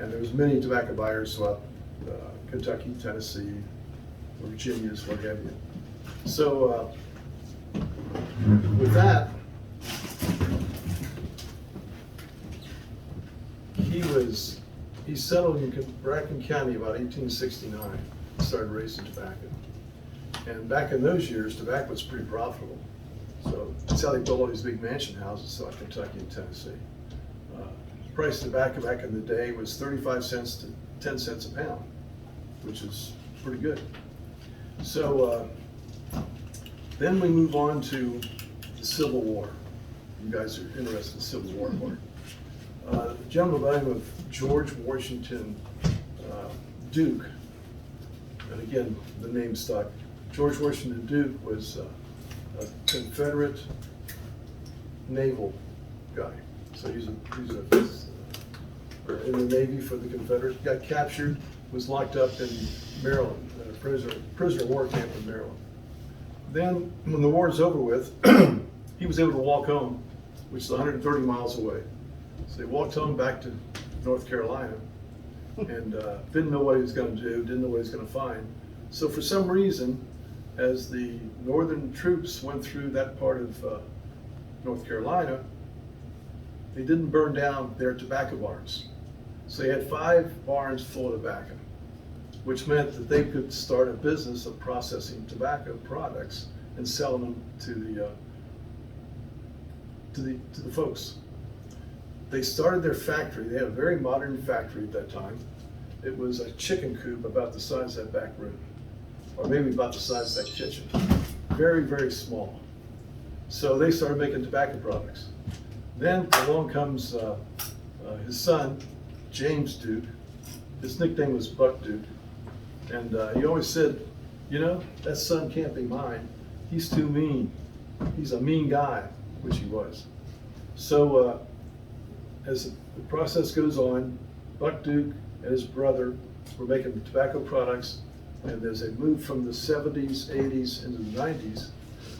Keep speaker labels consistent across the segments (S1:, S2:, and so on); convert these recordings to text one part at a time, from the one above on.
S1: And there was many tobacco buyers throughout Kentucky, Tennessee, Virginia's, what have you. So with that, he settled in Bracken County about 1869, started raising tobacco. And back in those years, tobacco was pretty profitable. So that's how they built all these big mansion houses throughout Kentucky and Tennessee. Price of tobacco back in the day was 35 cents to 10 cents a pound, which is pretty good. So then we move on to the Civil War. You guys are interested in the Civil War part. A gentleman by the name of George Washington Duke, and again, the name stuck. George Washington Duke was a Confederate naval guy. So he's in the Navy for the Confederates. Got captured, was locked up in Maryland, at a prisoner of war camp in Maryland. Then, when the war is over with, he was able to walk home, which is 130 miles away. So he walked home back to North Carolina, and didn't know what he was going to do, didn't know what he was going to find. So for some reason, as the Northern troops went through that part of North Carolina, they didn't burn down their tobacco barns. So they had 5 barns full of tobacco, which meant that they could start a business of processing tobacco products and selling them to the folks. They started their factory. They had a very modern factory at that time. It was a chicken coop about the size of that back room, or maybe about the size of that kitchen. Very, very small. So they started making tobacco products. Then along comes his son, James Duke. His nickname was Buck Duke. And he always said, you know, that son can't be mine. He's too mean. He's a mean guy, which he was. So as the process goes on, Buck Duke and his brother were making tobacco products, and as they moved from the 70s, 80s into the 90s,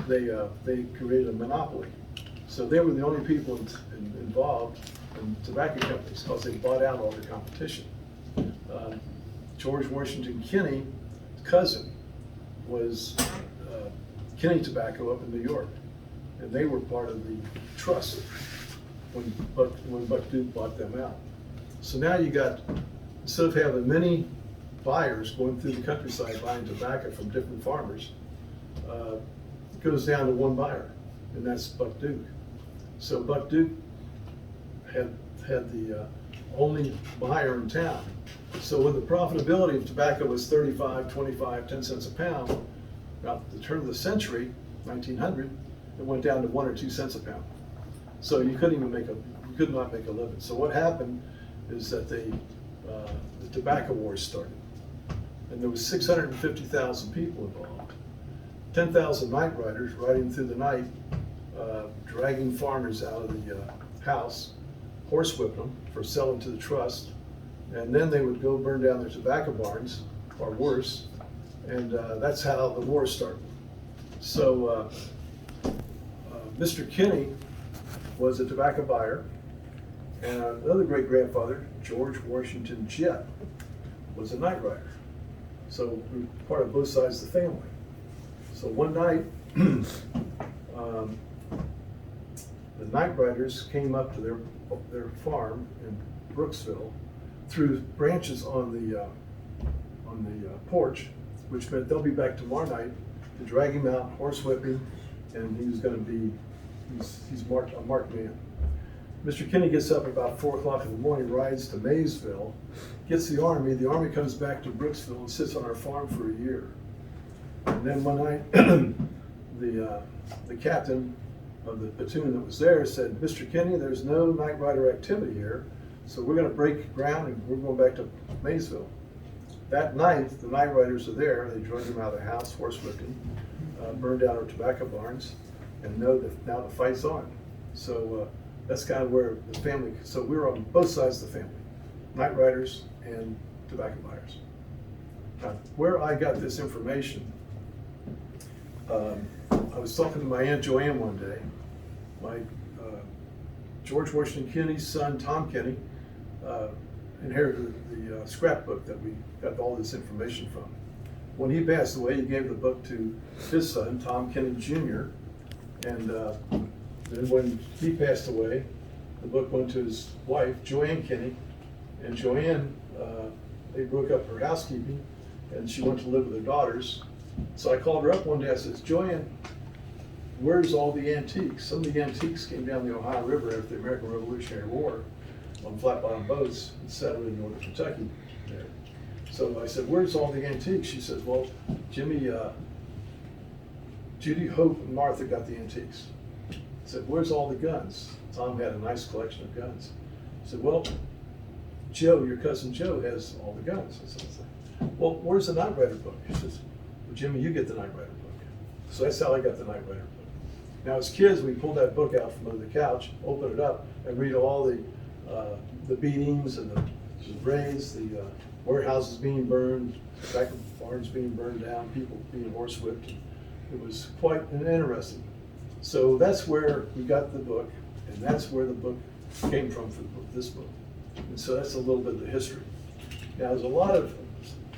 S1: they created a monopoly. So they were the only people involved in tobacco companies because they bought out all the competition. George Washington Kinney's cousin was Kinney Tobacco up in New York, and they were part of the trust when Buck Duke bought them out. So now you got, instead of having many buyers going through the countryside buying tobacco from different farmers, it goes down to one buyer, and that's Buck Duke. So Buck Duke had the only buyer in town. So when the profitability of tobacco was 35, 25, 10 cents a pound, about the turn of the century, 1900, it went down to 1 or 2 cents a pound. So you could not make a living. So what happened is that the tobacco wars started, and there was 650,000 people involved. 10,000 night riders riding through the night, dragging farmers out of the house, horsewhipping them for selling to the trust, and then they would go burn down their tobacco barns, or worse, and that's how the war started. So Mr. Kinney was a tobacco buyer, and another great-grandfather, George Washington Jett, was a night rider. So we were part of both sides of the family. So one night, the night riders came up to their farm in Brooksville, threw branches on the porch, which meant they'll be back tomorrow night to drag him out, horsewhipping, and he was going to be, he's a marked man. Mr. Kinney gets up about 4 o'clock in the morning, rides to Maysville, gets the army comes back to Brooksville and sits on our farm for a year. And then one night, the captain of the platoon that was there said, Mr. Kinney, there's no night rider activity here, so we're going to break ground and we're going back to Maysville. That night, the night riders are there. They drug him out of the house, horsewhipping, burned down our tobacco barns, and know that now the fight's on. So that's kind of where the family, so we were on both sides of the family, night riders and tobacco buyers. Now, where I got this information, I was talking to my Aunt Joanne one day. My George Washington Kinney's son, Tom Kinney, inherited the scrapbook that we got all this information from. When he passed away, he gave the book to his son, Tom Kenny Jr., and then when he passed away, the book went to his wife, Joanne Kenny, and Joanne, they broke up her housekeeping, and she went to live with her daughters. So I called her up one day, I said, Joanne, where's all the antiques? Some of the antiques came down the Ohio River after the American Revolutionary War on flat bottom boats and settled in northern Kentucky there. So I said, where's all the antiques? She says, well, Jimmy, Judy, Hope, and Martha got the antiques. I said, where's all the guns? Tom had a nice collection of guns. I said, well, Joe, your cousin Joe has all the guns. I said, well, where's the Night Rider book? He says, well, Jimmy, you get the Night Rider book. So that's how I got the Night Rider book. Now, as kids, we pulled that book out from under the couch, open it up, and read all the beatings and the raids, the warehouses being burned, tobacco barns being burned down, people being horsewhipped. It was quite interesting. So that's where we got the book, and that's where the book came from for this book. And so that's a little bit of the history. Now, there's a lot of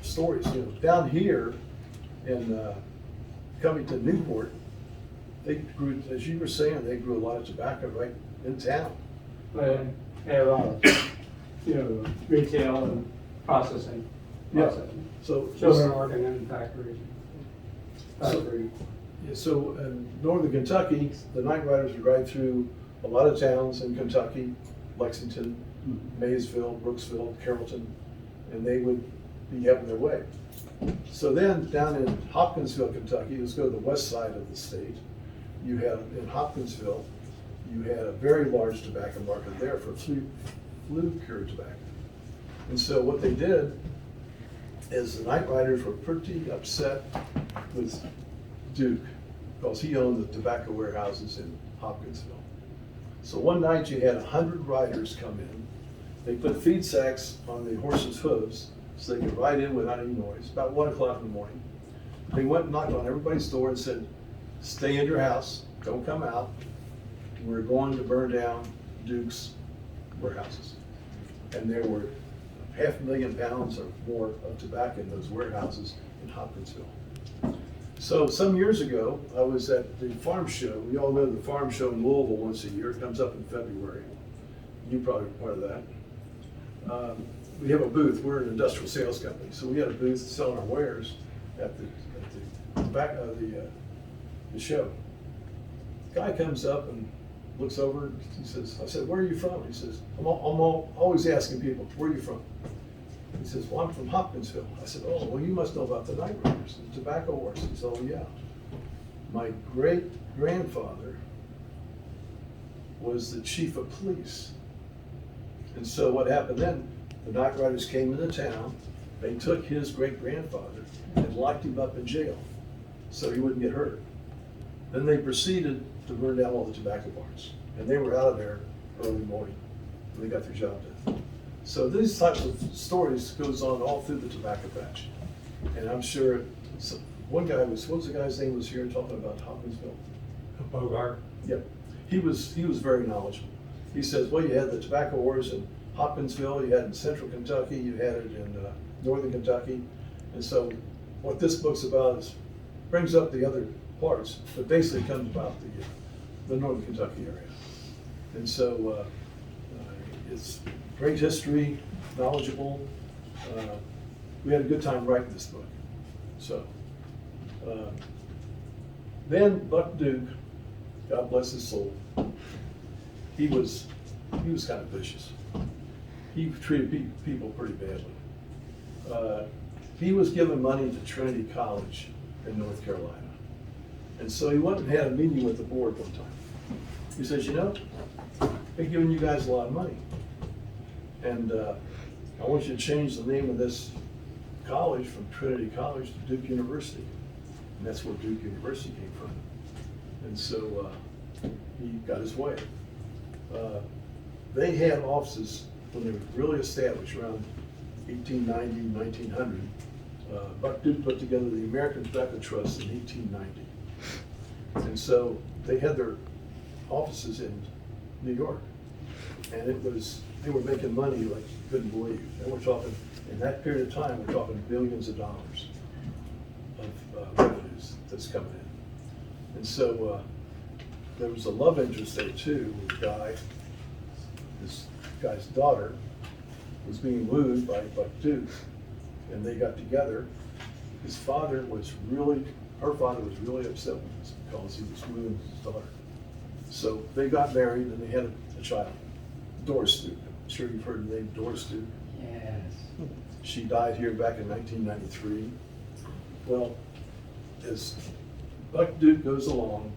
S1: stories, down here in Covington, Newport, they grew, as you were saying, they grew a lot of tobacco right in town.
S2: But they have a lot of, retail and processing.
S1: Yeah. So
S2: Children working in factories.
S1: So in northern Kentucky, the Night Riders would ride through a lot of towns in Kentucky, Lexington, Maysville, Brooksville, Carrollton, and they would be having their way. So then down in Hopkinsville, Kentucky, let's go to the west side of the state, you had, in Hopkinsville, you had a very large tobacco market there for flue cured tobacco. And so what they did is the Night Riders were pretty upset with Duke because he owned the tobacco warehouses in Hopkinsville. So one night you had 100 riders come in. They put feed sacks on the horses' hooves so they could ride in without any noise, about 1 o'clock in the morning. They went and knocked on everybody's door and said, stay in your house, don't come out. We're going to burn down Duke's warehouses. And there were 500,000 pounds or more of tobacco in those warehouses in Hopkinsville. So some years ago, I was at the farm show. We all know the farm show in Louisville once a year. It comes up in February. You probably are part of that. We have a booth. We're an industrial sales company, so we had a booth selling our wares at the back of the show. Guy comes up and looks over. He says, "I said, where are you from?" He says, "I'm always asking people, where are you from?" He says, "Well, I'm from Hopkinsville." I said, "Oh, well, you must know about the Night Riders, the tobacco wars." He said, "Oh, yeah. My great-grandfather was the chief of police." And so what happened then, the Night Riders came into town, they took his great-grandfather and locked him up in jail so he wouldn't get hurt. Then they proceeded to burn down all the tobacco barns, and they were out of there early morning when they got their job done. So these types of stories goes on all through the tobacco patch. And I'm sure one guy was, what was the guy's name was here talking about Hopkinsville?
S2: Bogart.
S1: Yep. He was very knowledgeable. He says, well, you had the tobacco wars in Hopkinsville, you had it in central Kentucky, you had it in northern Kentucky. And so what this book's about is brings up the other parts, but basically comes about the northern Kentucky area. And so it's great history, knowledgeable. We had a good time writing this book. So then Buck Duke, God bless his soul, he was kind of vicious. He treated people pretty badly. He was giving money to Trinity College in North Carolina. And so he went and had a meeting with the board one time. He says, they're giving you guys a lot of money. And I want you to change the name of this college from Trinity College to Duke University. And that's where Duke University came from. And so he got his way. They had offices when they were really established around 1890, 1900. Buck Duke put together the American Tobacco Trust in 1890. And so they had their offices in New York. And it was they were making money like you couldn't believe. And we're talking, in that period of time, we're talking billions of dollars of revenues that's coming in. And so there was a love interest there too, with a guy. This guy's daughter was being wooed by Buck Duke, and they got together. His father was really, her father was really upset with this because he was wooing his daughter. So they got married and they had a child, Doris Duke. I'm sure you've heard the name Doris Duke.
S2: Yes.
S1: She died here back in 1993. Well, as Buck Duke goes along,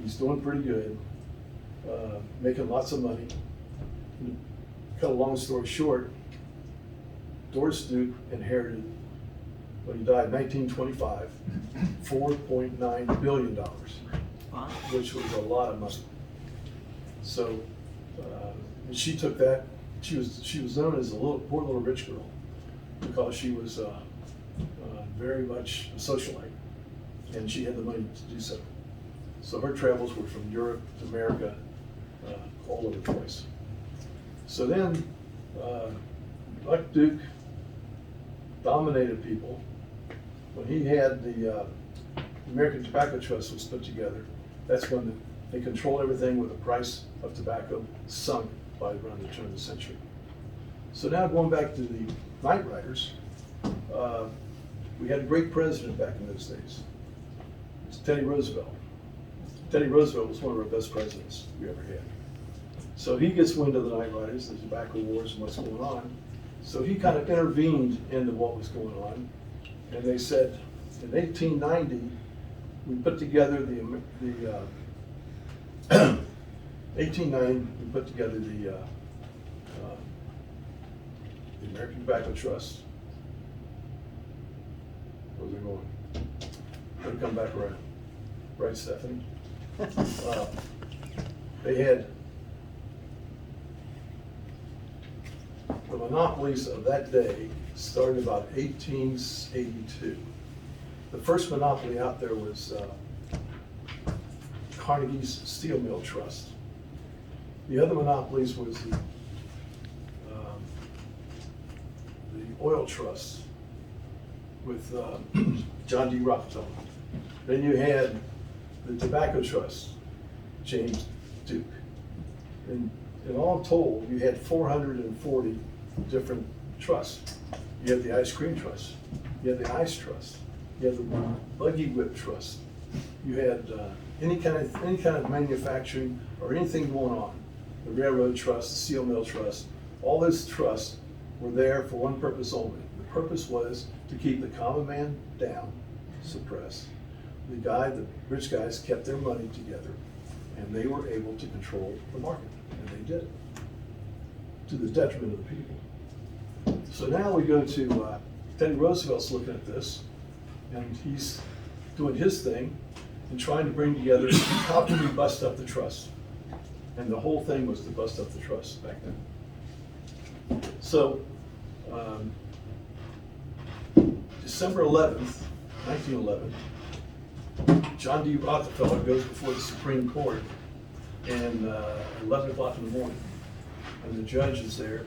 S1: he's doing pretty good, making lots of money. Cut a long story short, Doris Duke inherited, when he died in 1925, $4.9 billion, which was a lot of money. So, and she took that. She was known as a poor little rich girl because she was very much a socialite, and she had the money to do so. So her travels were from Europe to America, all over the place. So then, Buck Duke dominated people. When he had the American Tobacco Trust was put together, that's when they controlled everything with the price of tobacco sunk by around the turn of the century. So now going back to the Night Riders, we had a great president back in those days. It's Teddy Roosevelt. Teddy Roosevelt was one of our best presidents we ever had. So he gets wind of the Night Riders, the tobacco wars and what's going on. So he kind of intervened into what was going on. And they said, in 1890, we put together 1890, we put together the American Tobacco Trust. Where's it going? It'll come back around. Right, Stephanie? They had the monopolies of that day started about 1882. The first monopoly out there was Carnegie's Steel Mill Trust. The other monopolies was the oil trust with John D. Rockefeller. Then you had the tobacco trust, James Duke. And all told, you had 440 different trusts. You had the ice cream trust, you had the ice trust, you had the buggy whip trust, you had any kind of manufacturing or anything going on. The railroad trust, the steel mill trust, all those trusts were there for one purpose only. The purpose was to keep the common man down, suppressed. The rich guys kept their money together, and they were able to control the market, and they did it to the detriment of the people. So now we go to Teddy Roosevelt's looking at this, and he's doing his thing and trying to bring together how can we bust up the trust. And the whole thing was to bust up the trust back then. So December 11th, 1911, John D. Rockefeller goes before the Supreme Court and 11 o'clock in the morning. And the judge is there,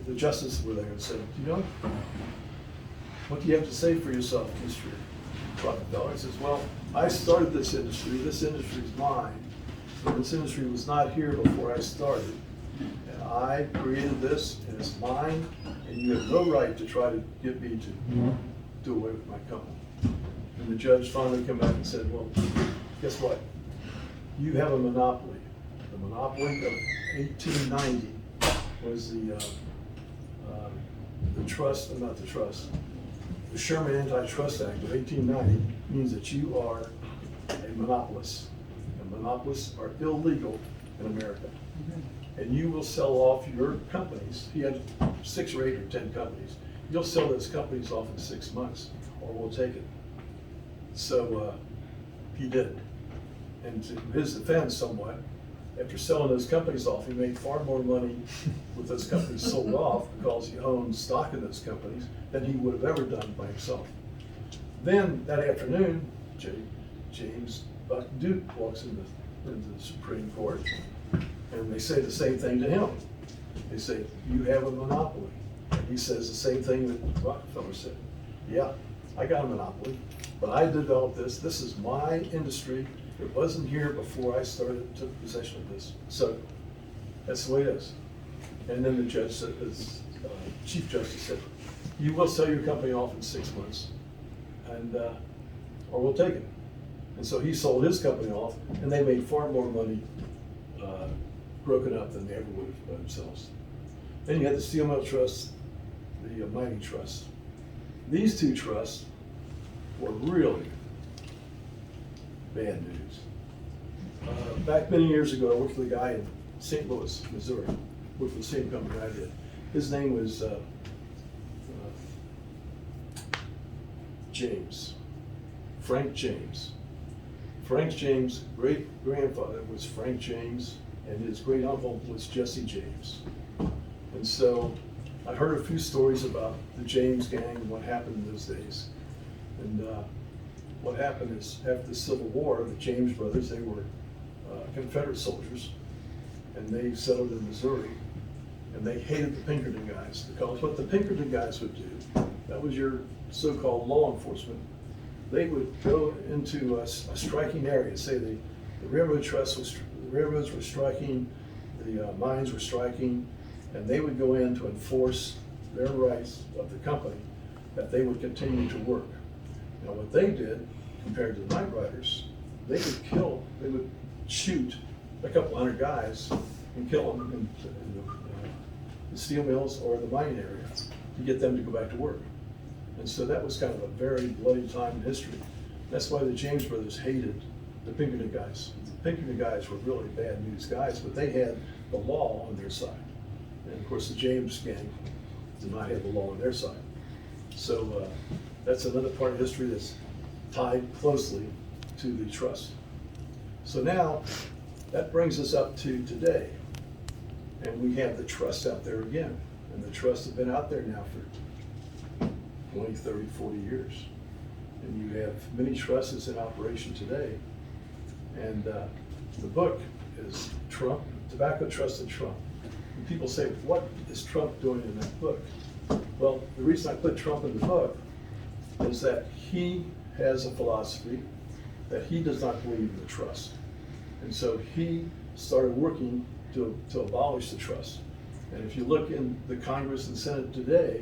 S1: the justices were there and said, you know, what do you have to say for yourself, Mr. Rockefeller? He says, well, I started this industry is mine, but this industry was not here before I started. And I created this, and it's mine, and you have no right to try to get me to do away with my company. And the judge finally came back and said, well, guess what? You have a monopoly. The monopoly of 1890 was the Sherman Antitrust Act of 1890 means that you are a monopolist. And monopolists are illegal in America. And you will sell off your companies. He had 6 or 8 or 10 companies. You'll sell those companies off in 6 months, or we'll take it. So he did it. And to his defense somewhat, after selling those companies off, he made far more money with those companies sold off because he owned stock in those companies than he would have ever done by himself. Then that afternoon, James Buck Duke walks into the Supreme Court, And they say the same thing to him. They say, you have a monopoly. And he says the same thing that Rockefeller said. Yeah, I got a monopoly, but I developed this. This is my industry. It wasn't here before I took possession of this. So that's the way it is. And then the judge said, Chief Justice said, you will sell your company off in 6 months, and or we'll take it. And so he sold his company off, and they made far more money broken up than they ever would have by themselves. Then you had the Steel Mill Trust, the Mining Trust. These two trusts were really bad news. Back many years ago, I worked with a guy in St. Louis, Missouri, worked for the same company I did. His name was James, Frank James. Frank James' great-grandfather was Frank James, and his great-uncle was Jesse James. And so I heard a few stories about the James gang and what happened in those days. And what happened is, after the Civil War, the James brothers, they were Confederate soldiers, and they settled in Missouri, and they hated the Pinkerton guys, because what the Pinkerton guys would do, that was your so-called law enforcement, they would go into a striking area, say the railroad trust was, the railroads were striking, the mines were striking, and they would go in to enforce their rights of the company, that they would continue to work. Now what they did, compared to the night riders, they would shoot a couple hundred guys and kill them in the steel mills or the mining area to get them to go back to work. And so that was kind of a very bloody time in history. That's why the James brothers hated the Pinkerton guys. The Pinkerton guys were really bad news guys, but they had the law on their side. And of course, the James gang did not have the law on their side. So that's another part of history that's tied closely to the trust. So now, that brings us up to today. And we have the trust out there again. And the trusts have been out there now for 20, 30, 40 years. And you have many trusts in operation today. And the book is Trump, Tobacco Trust and Trump. And people say, what is Trump doing in that book? Well, the reason I put Trump in the book is that he has a philosophy that he does not believe in the trust. And so he started working to abolish the trust. And if you look in the Congress and Senate today,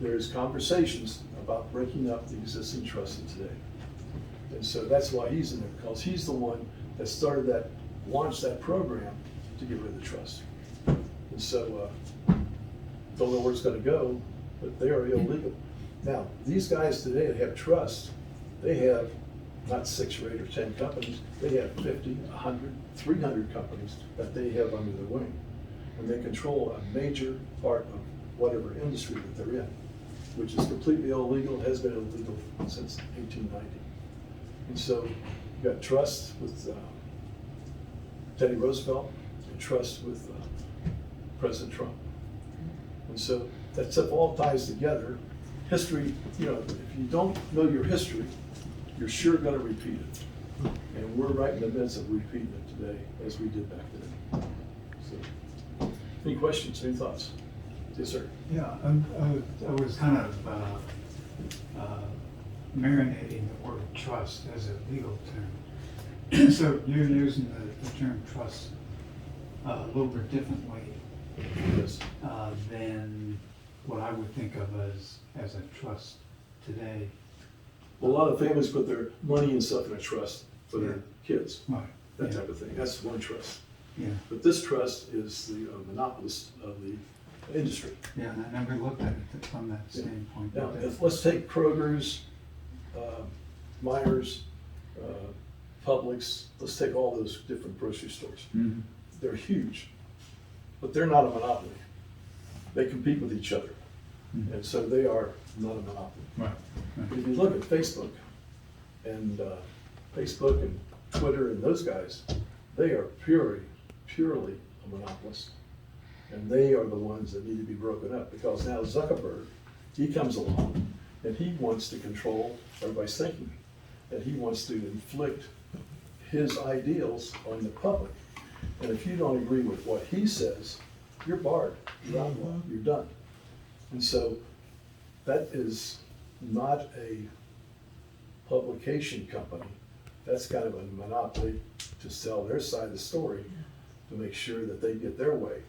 S1: there's conversations about breaking up the existing trust today. And so that's why he's in there, because he's the one that launched that program to get rid of the trust. And so, don't know where it's gonna go, but they are illegal. Now, these guys today that have trusts, they have not 6 or 8 or 10 companies, they have 50, 100, 300 companies that they have under their wing. And they control a major part of whatever industry that they're in, which is completely illegal, has been illegal since 1890. And so you got trust with Teddy Roosevelt and trust with President Trump. And so that stuff all ties together. History, you know, if you don't know your history, you're sure gonna repeat it. And we're right in the midst of repeating it today, as we did back then. So, any questions, any thoughts? Yes, sir.
S3: Yeah, I was kind of marinating the word trust as a legal term. So you're using the term trust a little bit differently
S1: Yes.
S3: than what I would think of as a trust today.
S1: Well, a lot of families put their money and stuff in a trust for their kids,
S3: Right.
S1: that
S3: Yeah.
S1: type of thing. That's one trust.
S3: Yeah,
S1: But this trust is the monopolist of the industry.
S3: yeah, and I never looked at it from that
S1: Yeah.
S3: standpoint.
S1: Now, let's take Kroger's, Myers, Publix, let's take all those different grocery stores.
S3: Mhm.
S1: They're huge, but they're not a monopoly. They compete with each other,
S3: Mhm.
S1: and so they are not a monopoly.
S3: Right,
S1: But
S3: right.
S1: if you look at Facebook and Twitter and those guys, they are purely a monopolist. And they are the ones that need to be broken up, because now Zuckerberg, he comes along and he wants to control everybody's thinking. And he wants to inflict his ideals on the public. And if you don't agree with what he says, you're barred, you're outlawed, you're done. And so that is not a publication company. That's kind of a monopoly to sell their side of the story, to make sure that they get their way.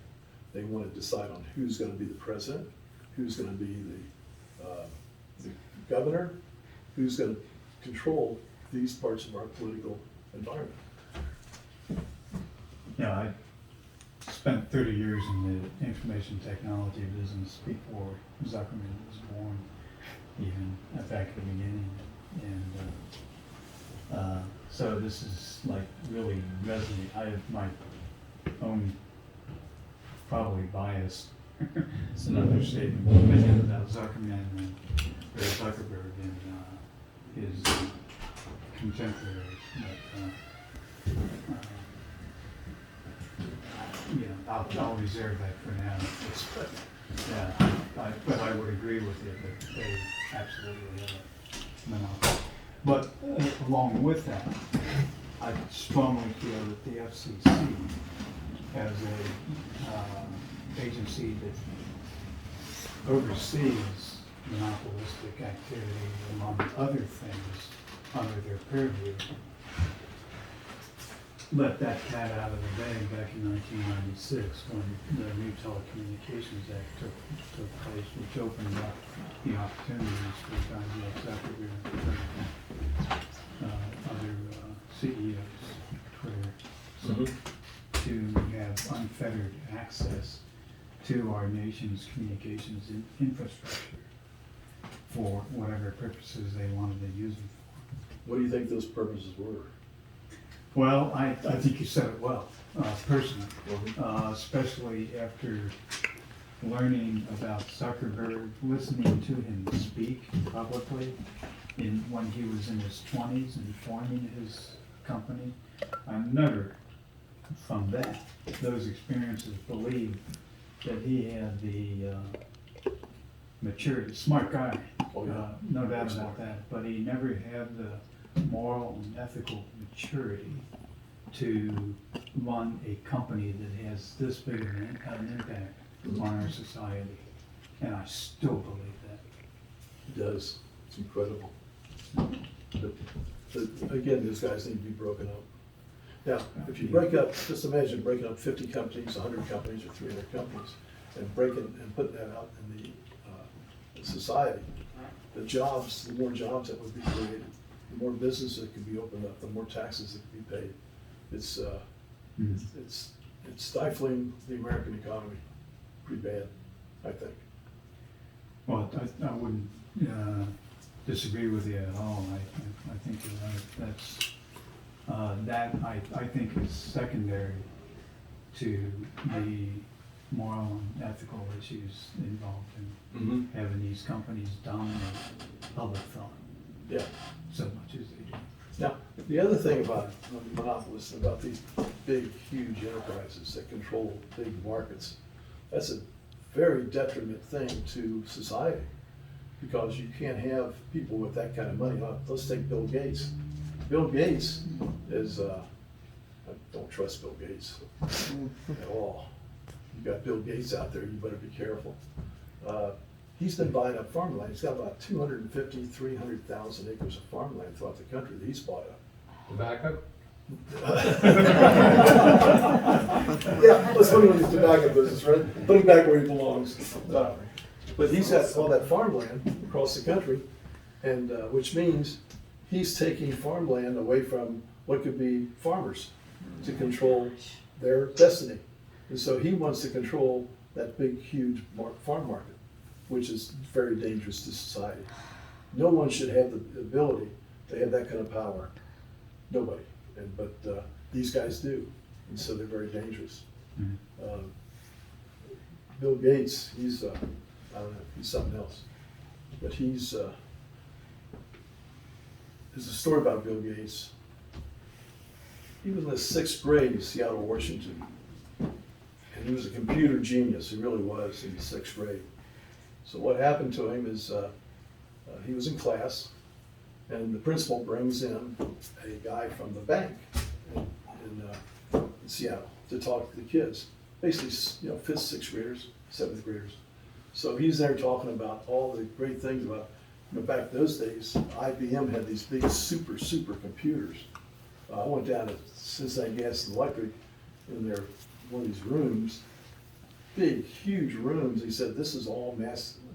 S1: They want to decide on who's going to be the president, who's going to be the governor, who's going to control these parts of our political environment.
S3: Yeah, I spent 30 years in the information technology business before Zuckerman was born, even back at the beginning. And so this is like really resonant. I have my own, probably bias. It's another statement opinion about Zuckerman and Zuckerberg and his contemporaries. But, I'll reserve that for now. Yeah, but I would agree with you that they absolutely have a monopoly. But along with that, I strongly feel that the FCC as a agency that oversees monopolistic activity, among other things, under their purview, let that cat out of the bag back in 1996 when the new Telecommunications Act took place, which opened up the opportunities for guys like Zuckerberg and other CEOs, Twitter, to have unfettered access to our nation's communications infrastructure for whatever purposes they wanted to use them for.
S1: What do you think those purposes were?
S3: Well, I think you said it well, personally, especially after learning about Zuckerberg, listening to him speak publicly when he was in his 20s and forming his company. I never, from those experiences, believed that he had the maturity, smart guy, no doubt about that, but he never had the moral and ethical maturity to run a company that has this big of an impact on our society. And I still believe that.
S1: It does. It's incredible. But again, those guys need to be broken up. Now, if you break up, just imagine breaking up 50 companies, 100 companies, or 300 companies, and breaking and putting that out in the society. The more jobs that would be created, the more business that could be opened up, the more taxes that could be paid. It's stifling the American economy pretty bad, I think.
S3: Well, I wouldn't disagree with you at all. I think you're right. That I think is secondary to the moral and ethical issues involved in having these companies dominate public thought.
S1: Yeah.
S3: So much as they do.
S1: Now, the other thing about monopolists, about these big, huge enterprises that control big markets, that's a very detriment thing to society, because you can't have people with that kind of money. Let's take Bill Gates. Bill Gates is, I don't trust Bill Gates at all. You got Bill Gates out there, you better be careful. He's been buying up farmland. He's got about 250, 300,000 acres of farmland throughout the country that he's bought up.
S4: Tobacco?
S1: Yeah, let's put him in the tobacco business, right? Put him back where he belongs. But he's got all that farmland across the country, and which means he's taking farmland away from what could be farmers to control their destiny. And so he wants to control that big, huge farm market, which is very dangerous to society. No one should have the ability to have that kind of power. Nobody. But these guys do, and so they're very dangerous. Bill Gates, he's, I don't know, he's something else. But there's a story about Bill Gates. He was in the 6th grade in Seattle, Washington. And he was a computer genius, he really was, in the 6th grade. So what happened to him is he was in class, and the principal brings in a guy from the bank in Seattle. to talk to the kids, basically, fifth, sixth graders, seventh graders. So he's there talking about all the great things about, back those days, IBM had these big super computers. I went down to Cincinnati Gas and Electric in their, one of these rooms, big, huge rooms. He said, this is all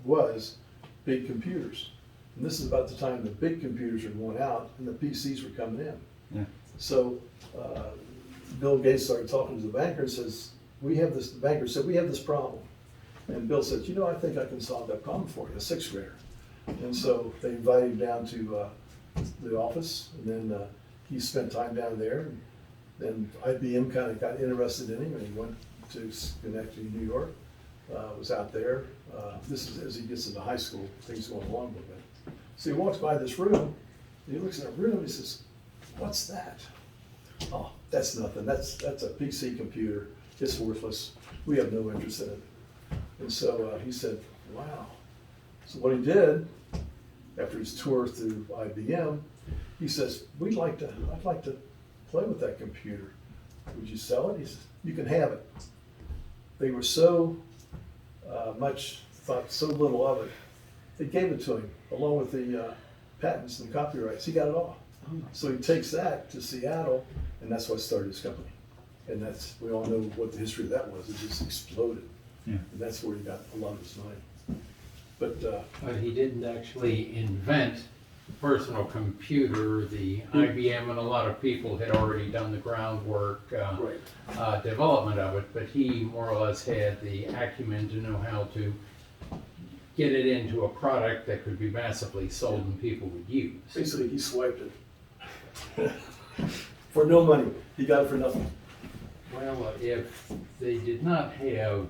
S1: was big computers. And this is about the time the big computers were going out and the PCs were coming in.
S3: Yeah.
S1: So Bill Gates started talking to the banker and says, the banker said, we have this problem. And Bill said, I think I can solve that problem for you, a sixth grader. And so they invited him down to the office, and then he spent time down there. And then IBM kind of got interested in him, and he went to Schenectady, New York, was out there. This is as he gets into high school, things going along a little bit. So he walks by this room, and he looks in the room, and he says, what's that? Oh, that's nothing. That's a PC computer. It's worthless. We have no interest in it. And so he said, wow. So what he did, after his tour through IBM, he says, I'd like to play with that computer. Would you sell it? He says, you can have it. They were so thought so little of it. They gave it to him, along with the patents and copyrights. He got it all. So he takes that to Seattle, and that's what started his company. And we all know what the history of that was. It just exploded.
S3: Yeah.
S1: And that's where he got a lot of his money. But
S4: he didn't actually invent the personal computer. The IBM and a lot of people had already done the groundwork, development of it, but he more or less had the acumen to know how to get it into a product that could be massively sold and people would use.
S1: basically, he swiped it. For no money. He got it for nothing.
S4: Well, if they did not have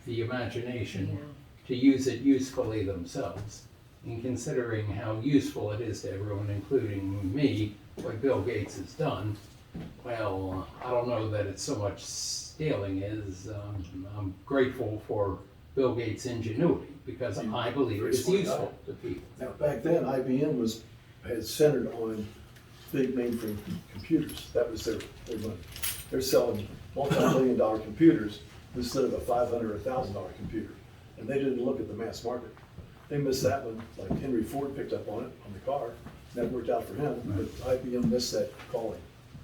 S4: the imagination to use it usefully themselves, and considering how useful it is to everyone, including me, what Bill Gates has done, well, I don't know that it's so much stealing as I'm grateful for Bill Gates' ingenuity, because I believe
S1: Very
S4: it's
S1: smart
S4: useful to people.
S1: Now, back then, IBM had centered on big mainframe computers. That was their money. They're selling multi-million-dollar computers instead of a $500 or $1,000 computer. And they didn't look at the mass market. They missed that one, like Henry Ford picked up on it on the car. That worked out for him, but IBM missed that calling.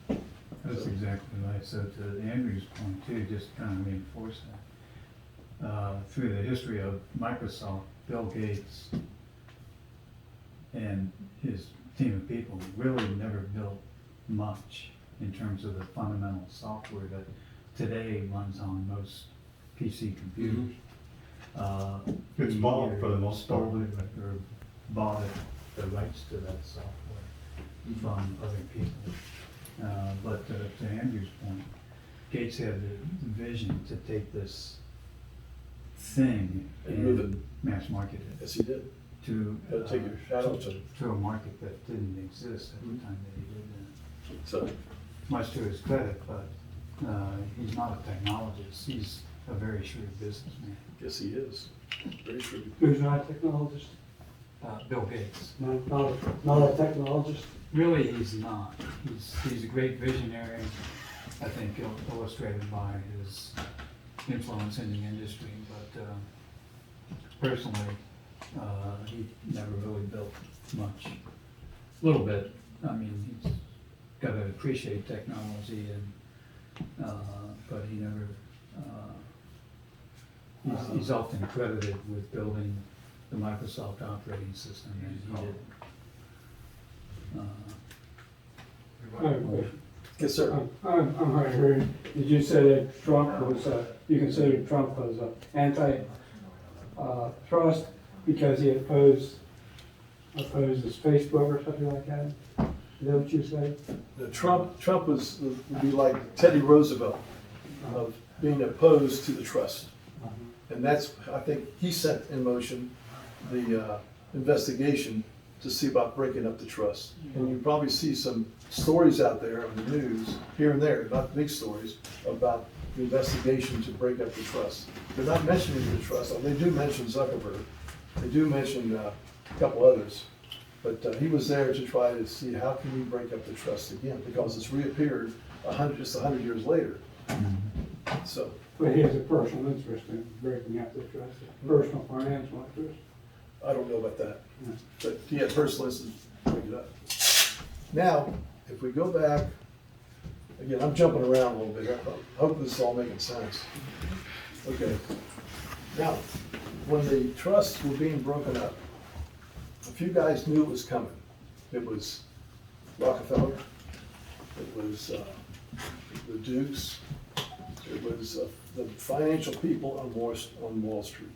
S3: That's exactly what I said to Andrew's point too, just to kind of reinforce that. Through the history of Microsoft, Bill Gates and his team of people really never built much in terms of the fundamental software that today runs on most PC computers.
S5: It's bought for the most part.
S3: Stole it or bought the rights to that software from other people. But to Andrew's point, Gates had the vision to take this thing
S1: And move
S3: and mass market it
S1: Yes, he did.
S3: to,
S1: Gotta take your hat off to him.
S3: to a market that didn't exist at the time that he did that.
S1: So,
S3: Much to his credit, but he's not a technologist. He's a very shrewd businessman.
S1: yes, he is. Very shrewd.
S2: Who's not a technologist?
S3: Bill Gates.
S2: Not a technologist?
S3: Really, he's not. He's a great visionary, I think illustrated by his influence in the industry, but personally, he never really built much. A little bit. I mean, he's got to appreciate technology, and but he never. He's often credited with building the Microsoft operating system, and he did.
S2: I have a question.
S1: Yes, sir.
S2: I'm hard of hearing. Did you say that Trump was, you considered Trump was anti-trust because he opposed his Facebook or something like that? Is that what you said?
S1: Trump would be like Teddy Roosevelt of being opposed to the trust. And that's, I think, he set in motion the investigation to see about breaking up the trust. And you probably see some stories out there on the news, here and there, not big stories, about the investigation to break up the trust. They're not mentioning the trust. They do mention Zuckerberg. They do mention a couple others. But he was there to try to see how can we break up the trust again, because it's reappeared just 100 years later. So,
S2: But he has a personal interest in breaking up the trust, a personal financial interest.
S1: I don't know about that,
S2: Yeah.
S1: but he had personal interest in breaking it up. Now, if we go back, again, I'm jumping around a little bit, I hope this is all making sense. Okay, now, when the trusts were being broken up, a few guys knew it was coming. It was Rockefeller, it was the Dukes, it was the financial people on Wall Street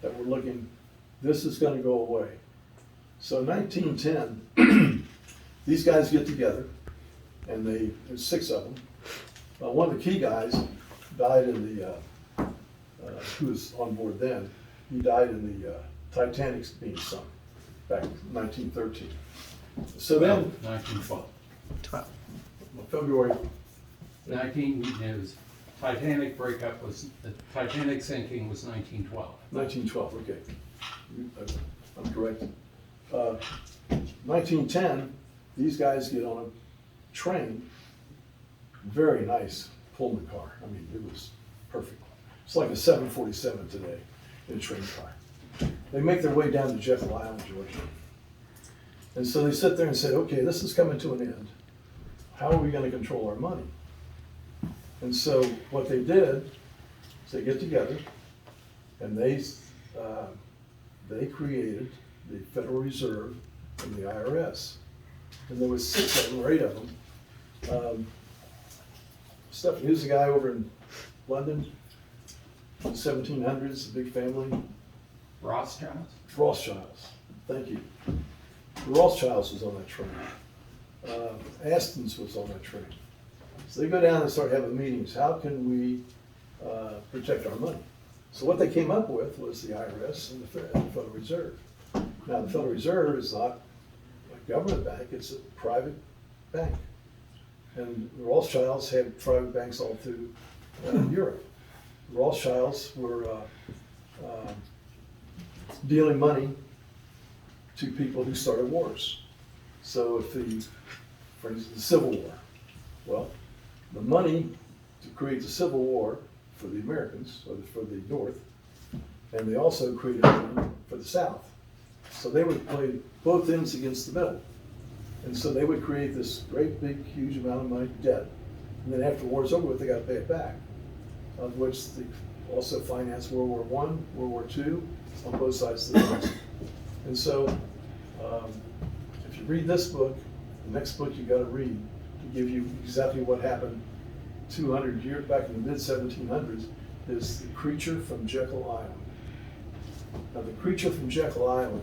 S1: that were looking, this is gonna go away. So 1910, these guys get together, and there's 6 of them. One of the key guys died in the, who was on board then, he died in the Titanic being sunk back in 1913. So then,
S4: 1912.
S1: February,
S4: It was Titanic breakup was, the Titanic sinking was 1912.
S1: 1912, okay. I'm correct. 1910, these guys get on a train, very nice Pullman car. I mean, it was perfect. It's like a 747 today in a train car. They make their way down to Jekyll Island, Georgia. And so they sit there and say, okay, this is coming to an end. How are we gonna control our money? And so what they did is they get together and they created the Federal Reserve and the IRS. And there was 6 of them, or 8 of them. Stephen, here's a guy over in London, in the 1700s, a big family.
S4: Rothschilds?
S1: Rothschilds, thank you. The Rothschilds was on that train. Aston's was on that train. So they go down and start having meetings. How can we protect our money? So what they came up with was the IRS and the Federal Reserve. Now, the Federal Reserve is not a government bank, it's a private bank. And the Rothschilds had private banks all through Europe. The Rothschilds were dealing money to people who started wars. So if for instance, the Civil War, well, the money to create the Civil War for the Americans, or for the North, and they also created money for the South. So they would play both ends against the middle. And so they would create this great, big, huge amount of money, debt. And then after the war's over with, they gotta pay it back. Of which they also financed World War I, World War II, on both sides of the fence. And so, if you read this book, the next book you gotta read to give you exactly what happened 200 years back in the mid-1700s is The Creature from Jekyll Island. Now, The Creature from Jekyll Island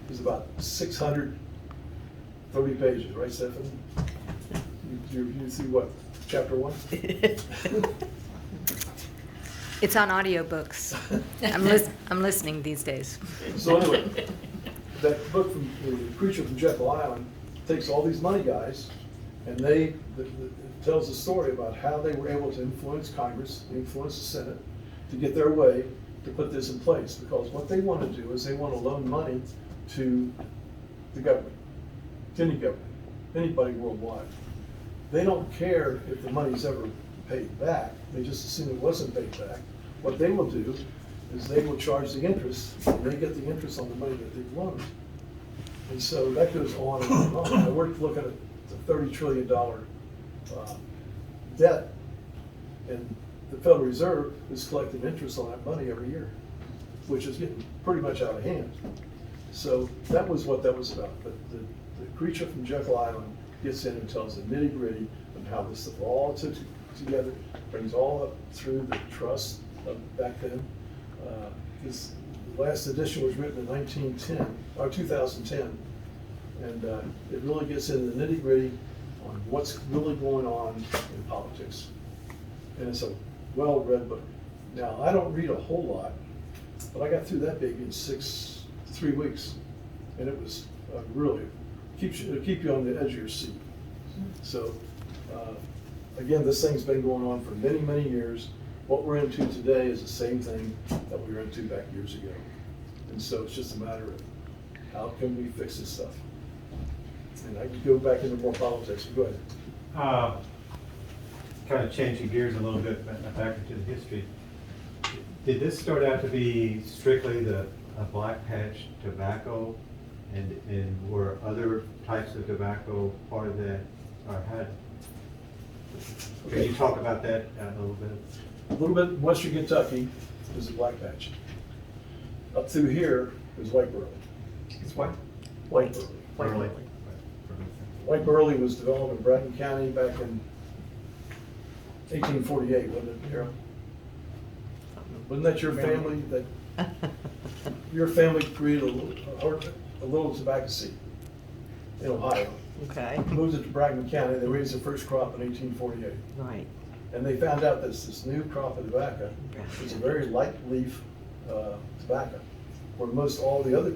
S1: is about 630 pages, right, Stephanie? You see what, chapter 1?
S6: It's on audiobooks. I'm listening these days.
S1: So anyway, that book from The Creature from Jekyll Island takes all these money guys, and it tells a story about how they were able to influence Congress, influence the Senate, to get their way to put this in place. Because what they want to do is they want to loan money to the government, to any government, anybody worldwide. They don't care if the money's ever paid back, they just assume it wasn't paid back. What they will do is they will charge the interest, and they get the interest on the money that they've loaned. And so that goes on and on and on. Now, we're looking at the $30 trillion debt, and the Federal Reserve is collecting interest on that money every year, which is getting pretty much out of hand. So that was what that was about. But the Creature from Jekyll Island gets in and tells the nitty-gritty on how this stuff all took together, brings all up through the trust of back then. This last edition was written in 2010, and it really gets into the nitty-gritty on what's really going on in politics. And it's a well-read book. Now, I don't read a whole lot, but I got through that big in 3 weeks, and it was really it'll keep you on the edge of your seat. So, again, this thing's been going on for many, many years. What we're into today is the same thing that we were into back years ago. And so it's just a matter of how can we fix this stuff? And I could go back into more politics, but go ahead.
S5: kind of changing gears a little bit, back into the history. Did this start out to be strictly the black patch tobacco, and were other types of tobacco part of that, or had? Can you talk about that a little bit?
S1: A little bit in western Kentucky is the black patch. Up through here is white burley.
S5: It's what?
S1: White burley.
S5: Burley.
S1: White burley was developed in Bratton County back in 1848, wasn't it, Harold? Wasn't that your family that, your family created a little tobacco seed in Ohio?
S7: Okay,
S1: Moved it to Bratton County, they raised the first crop in 1848.
S7: right.
S1: And they found out that this new crop of tobacco is a very light leaf tobacco, where most all the other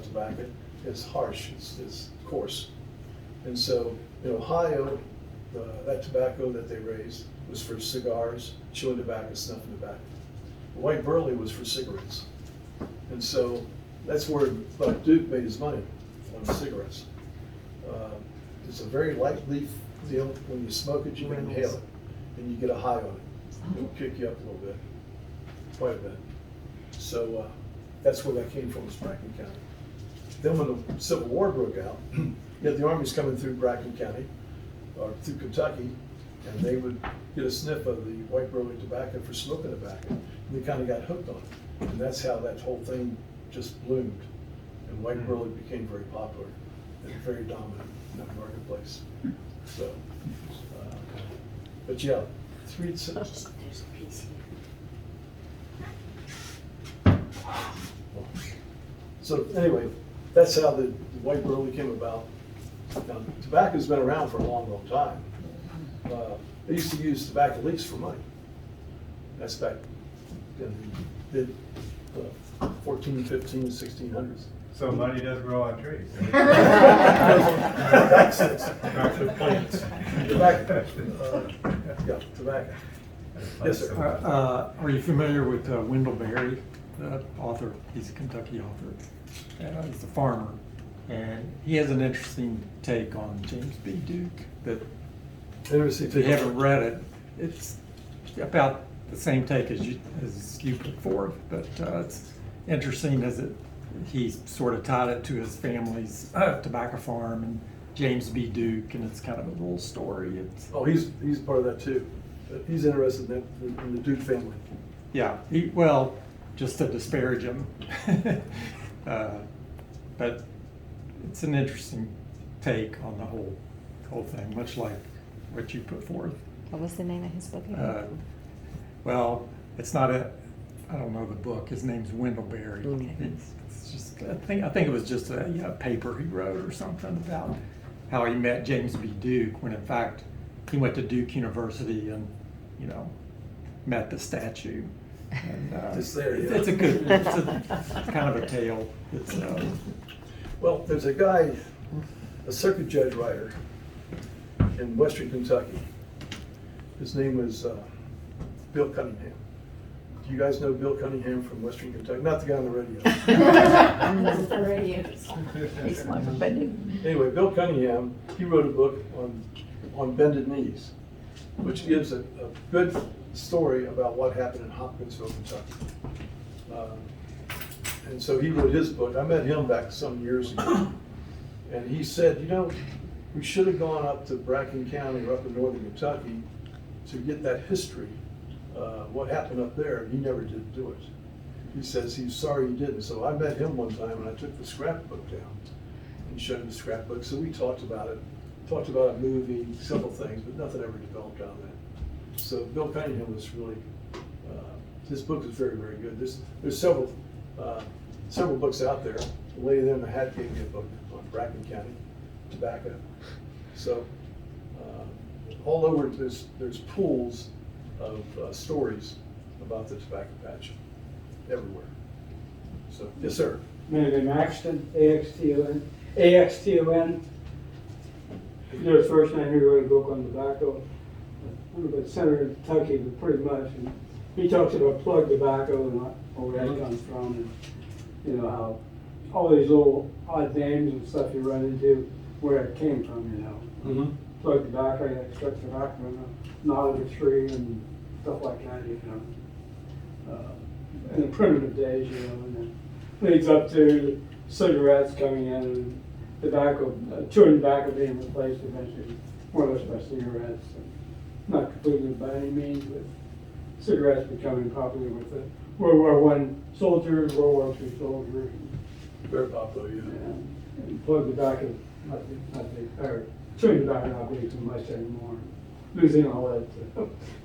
S1: tobacco is harsh, it's coarse. And so in Ohio, that tobacco that they raised was for cigars, chewing tobacco, snuffing tobacco. White burley was for cigarettes. And so that's where Buck Duke made his money, on cigarettes. It's a very light leaf deal. When you smoke it, you can inhale it, and you get a high on it. It'll kick you up a little bit, quite a bit. So that's where that came from, was Bracken County. Then when the Civil War broke out, you had the armies coming through Bracken County, or through Kentucky, and they would get a sniff of the white burley tobacco for smoking tobacco, and they kind of got hooked on it. And that's how that whole thing just bloomed. And white burley became very popular and very dominant in that marketplace. So, but yeah,
S7: There's a piece here.
S1: so anyway, that's how the white burley came about. Now, tobacco's been around for a long, long time. They used to use tobacco leaves for money. That's back in the mid 1400s, 1600s.
S5: So money does grow on trees.
S1: Tobacco, yeah, tobacco. Yes, sir.
S8: Are you familiar with Wendell Berry, the author? He's a Kentucky author. He's a farmer, and he has an interesting take on James B. Duke that,
S1: Interesting.
S8: if you haven't read it, it's about the same take as you put forth, but it's interesting as he sort of tied it to his family's tobacco farm and James B. Duke, and it's kind of a little story.
S1: Oh, he's part of that too. He's interested in the Duke family.
S8: Yeah, well, just to disparage him. But it's an interesting take on the whole thing, much like what you put forth.
S6: What was the name of his book again?
S8: Well, it's not I don't know the book. His name's Wendell Berry.
S6: Okay.
S8: It's just, I think it was just a paper he wrote or something about how he met James B. Duke, when in fact he went to Duke University and, met the statue. And,
S1: It's there, yeah.
S8: It's a kind of a tale. It's,
S1: Well, there's a guy, a circuit judge writer in western Kentucky. His name was Bill Cunningham. Do you guys know Bill Cunningham from western Kentucky? Not the guy on the radio. Anyway, Bill Cunningham, he wrote a book on bended knees, which gives a good story about what happened in Hopkinsville, Kentucky. And so he wrote his book. I met him back some years ago, and he said, we should have gone up to Bracken County or up in northern Kentucky to get that history, what happened up there, and he never did do it. He says he's sorry he didn't. So I met him one time, and I took the scrapbook down and showed him the scrapbook. So we talked about it, talked about a movie, several things, but nothing ever developed out of that. So Bill Cunningham was really, his book is very, very good. There's several books out there. The lady there in the hat gave me a book on Bracken County tobacco. So all over there's pools of stories about the tobacco patch everywhere. So yes, sir.
S2: Maybe Axton, A-X-T-O-N. A-X-T-O-N. You're the first man who wrote a book on tobacco. I don't know about Senator in Kentucky, but pretty much. And he talks about plug tobacco and where that comes from, and how all these little odd names and stuff you run into, where it came from,
S1: Mm-hmm.
S2: plug the back, I extract the back from a knot of a tree and stuff like that, you know. In the primitive days, you know, and it leads up to cigarettes coming in and tobacco, chewing tobacco being replaced eventually, more or less by cigarettes. And not completely by any means, but cigarettes becoming popular with the World War I soldiers, World War II soldiers.
S1: Very popular, yeah.
S2: And plug tobacco, or chewing tobacco not being too much anymore. Losing all that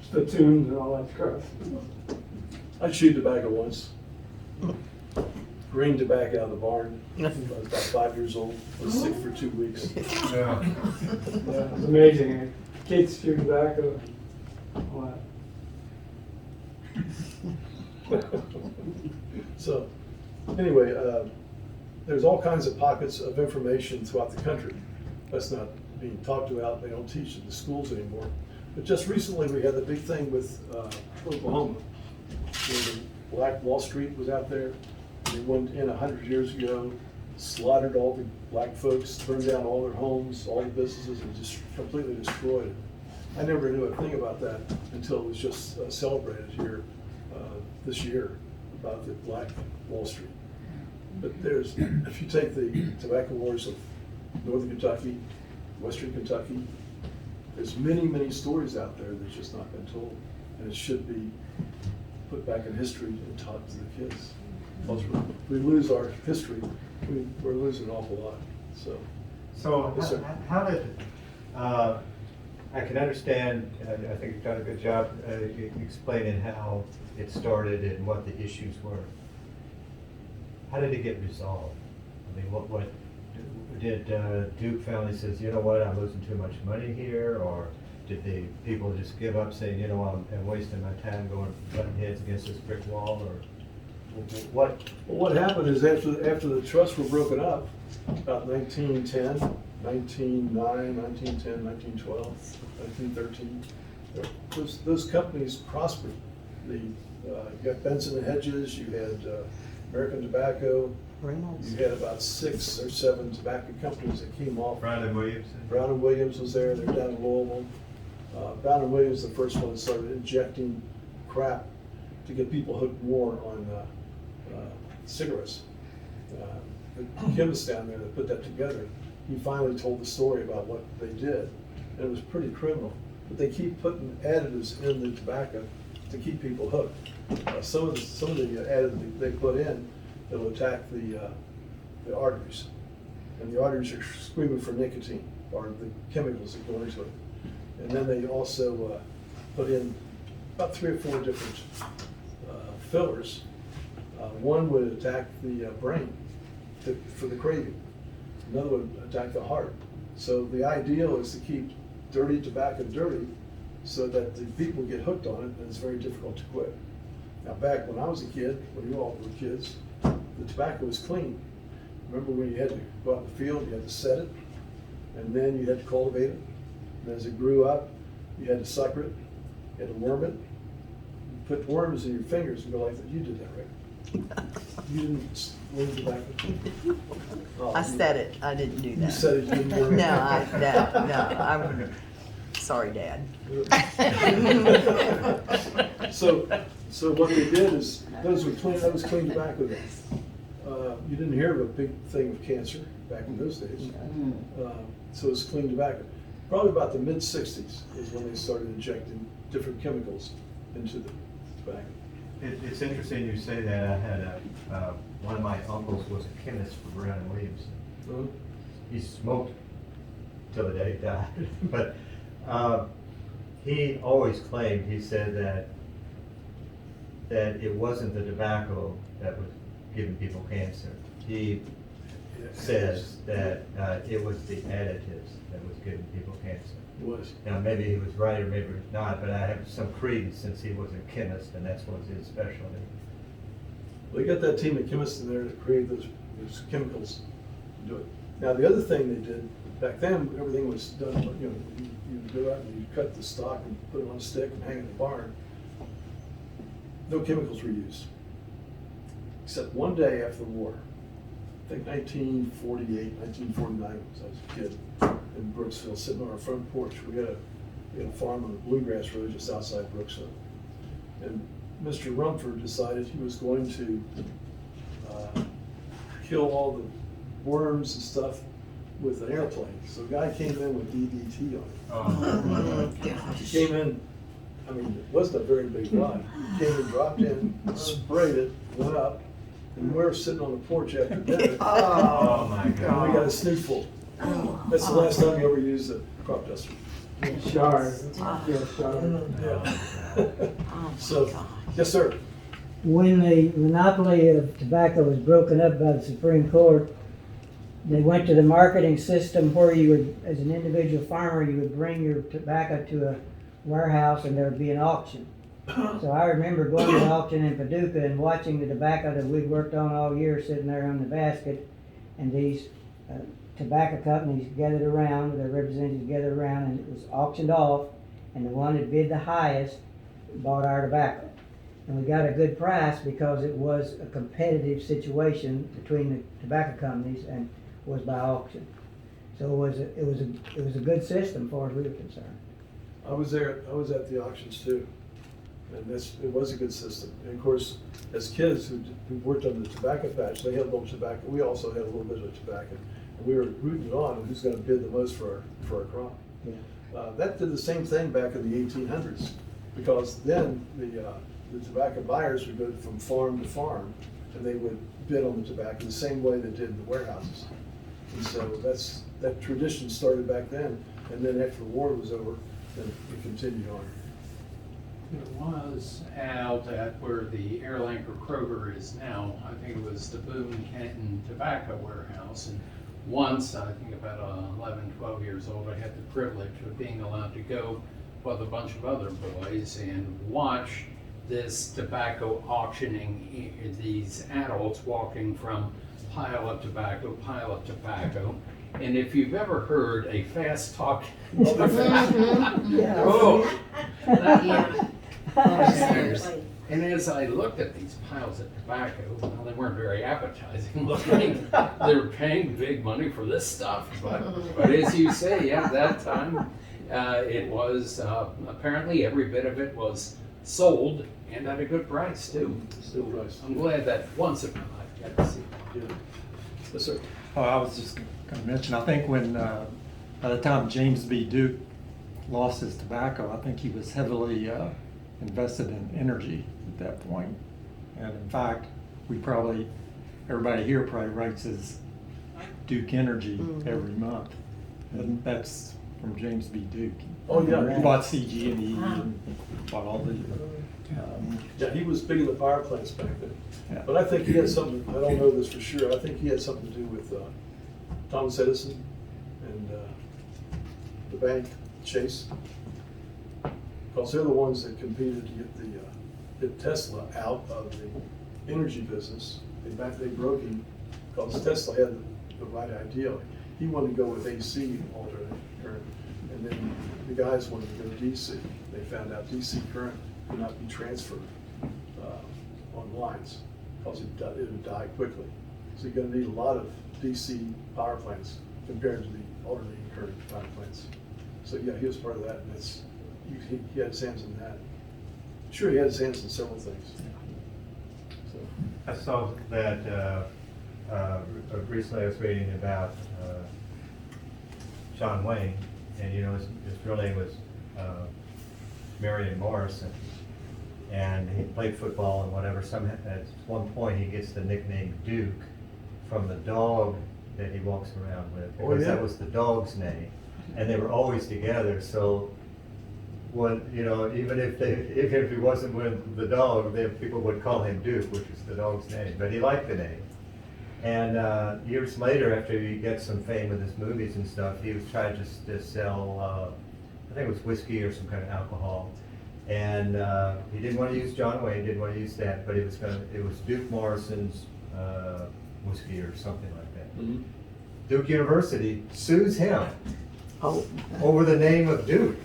S2: spittoons and all that stuff.
S1: I chewed tobacco once. Green tobacco out of the barn. I was about 5 years old. I was sick for 2 weeks.
S5: Yeah.
S2: Yeah, it was amazing. Kids chew tobacco and all that.
S1: So, anyway, there's all kinds of pockets of information throughout the country. That's not being talked about. They don't teach it in the schools anymore. But just recently, we had the big thing with Oklahoma, where the Black Wall Street was out there. They went in 100 years ago, slaughtered all the black folks, burned down all their homes, all the businesses, and just completely destroyed it. I never knew a thing about that until it was just celebrated here this year about the Black Wall Street. But there's, if you take the tobacco wars of Northern Kentucky, Western Kentucky, there's many, many stories out there that's just not been told. And it should be put back in history and taught to the kids. Because we lose our history, we're losing an awful lot, so.
S5: So
S1: Yes, sir.
S5: how did, I can understand, I think you've done a good job explaining how it started and what the issues were. How did it get resolved? I mean, what did Duke family says, you know what, I'm losing too much money here? Or did the people just give up saying, you know, I'm wasting my time going, butting heads against this brick wall? Or what?
S1: Well, what happened is after the trusts were broken up, about 1910, 1909, 1910, 1912, 1913, those companies prospered. You got Benson and Hedges, you had American Tobacco, you had about 6 or 7 tobacco companies that came off.
S5: Brown and Williams?
S1: Brown and Williams was there, they're down in Louisville. Brown and Williams, the first one that started injecting crap to get people hooked more on cigarettes. The chemist down there that put that together, he finally told the story about what they did, and it was pretty criminal. But they keep putting additives in the tobacco to keep people hooked. Some of the additives they put in, it'll attack the arteries, and the arteries are screaming for nicotine, or the chemicals that go into it. And then they also put in about 3 or 4 different fillers. One would attack the brain for the craving. Another would attack the heart. So the ideal is to keep dirty tobacco dirty so that the people get hooked on it, and it's very difficult to quit. Now, back when I was a kid, when you all were kids, the tobacco was clean. Remember when you had to go out in the field, you had to set it, and then you had to cultivate it. And as it grew up, you had to sucker it, you had to worm it. You put worms in your fingers and go like that. You did that, right? You didn't worm tobacco? Oh,
S9: I said it, I didn't do that.
S1: You said it, you didn't worm it?
S9: No, I'm, sorry, Dad.
S1: So what they did is, that was clean tobacco then. You didn't hear of a big thing of cancer back in those days. So it's clean tobacco. Probably about the mid-60s is when they started injecting different chemicals into the tobacco.
S5: It's interesting you say that. I had one of my uncles was a chemist for Brown and Williams.
S1: Uh-huh.
S5: He smoked till the day he died. But he always claimed, he said that it wasn't the tobacco that was giving people cancer. He says that it was the additives that was giving people cancer.
S1: It was.
S5: Now, maybe he was right or maybe not, but I have some credence since he was a chemist and that's what his specialty.
S1: Well, you got that team of chemists in there to create those chemicals to do it. Now, the other thing they did, back then, everything was done, you know, you go out and you cut the stock and put it on a stick and hang it in the barn. No chemicals were used. Except one day after the war, I think 1948, 1949, when I was a kid, in Brooksville, sitting on our front porch. We had a farm on the Bluegrass Road just outside Brooksville. And Mr. Rumford decided he was going to kill all the worms and stuff with an airplane. So a guy came in with DDT on it. He came in, I mean, it wasn't a very big line. He came and dropped in, sprayed it, went up, and we were sitting on the porch after dinner.
S5: Oh, my
S1: And we got
S5: God.
S1: a snootful. That's the last time we ever used a crop duster.
S2: Shard, yeah, shard.
S1: Yeah. So, yes, sir.
S10: When the monopoly of tobacco was broken up by the Supreme Court, they went to the marketing system where you would, as an individual farmer, you would bring your tobacco to a warehouse and there would be an auction. So I remember going to the auction in Paducah and watching the tobacco that we'd worked on all year sitting there on the basket, and these tobacco companies gathered around, their representatives gathered around, and it was auctioned off, and the one that bid the highest bought our tobacco. And we got a good price because it was a competitive situation between the tobacco companies and was by auction. So it was a good system as far as we were concerned.
S1: I was there, I was at the auctions too. And it was a good system. And of course, as kids who worked on the tobacco patch, they had a little tobacco, we also had a little bit of tobacco. And we were rooting it on who's gonna bid the most for our crop.
S10: Yeah.
S1: That did the same thing back in the 1800s, because then the tobacco buyers would go from farm to farm, and they would bid on the tobacco the same way they did in the warehouses. And so that tradition started back then, and then after the war was over, then it continued on.
S4: It was out at where the Air Lanker Kroger is now. I think it was the Boone Canton Tobacco Warehouse. And once, I think about 11, 12 years old, I had the privilege of being allowed to go with a bunch of other boys and watch this tobacco auctioning, these adults walking from pile of tobacco. And if you've ever heard a fast talk,
S10: Yeah.
S4: oh,
S7: Yeah.
S4: and as I looked at these piles of tobacco, well, they weren't very appetizing looking. They were paying big money for this stuff, but as you say, yeah, that time it was apparently every bit of it was sold and at a good price too.
S1: Still nice.
S4: I'm glad that once in my life got to see.
S1: Yeah. Yes, sir.
S8: Oh, I was just gonna mention, I think when, by the time James B. Duke lost his tobacco, I think he was heavily invested in energy at that point. And in fact, everybody here probably writes his Duke Energy every month. And that's from James B. Duke.
S1: Oh, yeah.
S8: He bought CG&E and bought all the,
S1: Yeah, he was big in the power plants back then.
S8: yeah.
S1: But I think he had something, I don't know this for sure, I think he had something to do with Thomas Edison and the bank, Chase. Because they're the ones that competed to get Tesla out of the energy business. They broke him because Tesla had the right idea. He wanted to go with AC alternate current, and then the guys wanted to go DC. They found out DC current could not be transferred on lines because it would die quickly. So you're going to need a lot of DC power plants compared to the alternating current power plants. So yeah, he was part of that, and he had his hands in that. Sure, he had his hands in several things. So,
S5: I saw that recently I was reading about John Wayne, and you know his real name was Marion Morrison, and he played football and whatever. At one point he gets the nickname Duke from the dog that he walks around with, because that was the dog's name, and they were always together. So when, you know, even if he wasn't with the dog, then people would call him Duke, which is the dog's name. But he liked the name. And years later, after he gets some fame with his movies and stuff, he was trying to sell, I think it was whiskey or some kind of alcohol. And he didn't want to use John Wayne, didn't want to use that, but it was Duke Morrison's whiskey or something like that.
S1: mhm.
S5: Duke University sues him
S9: Oh,
S5: over the name of Duke.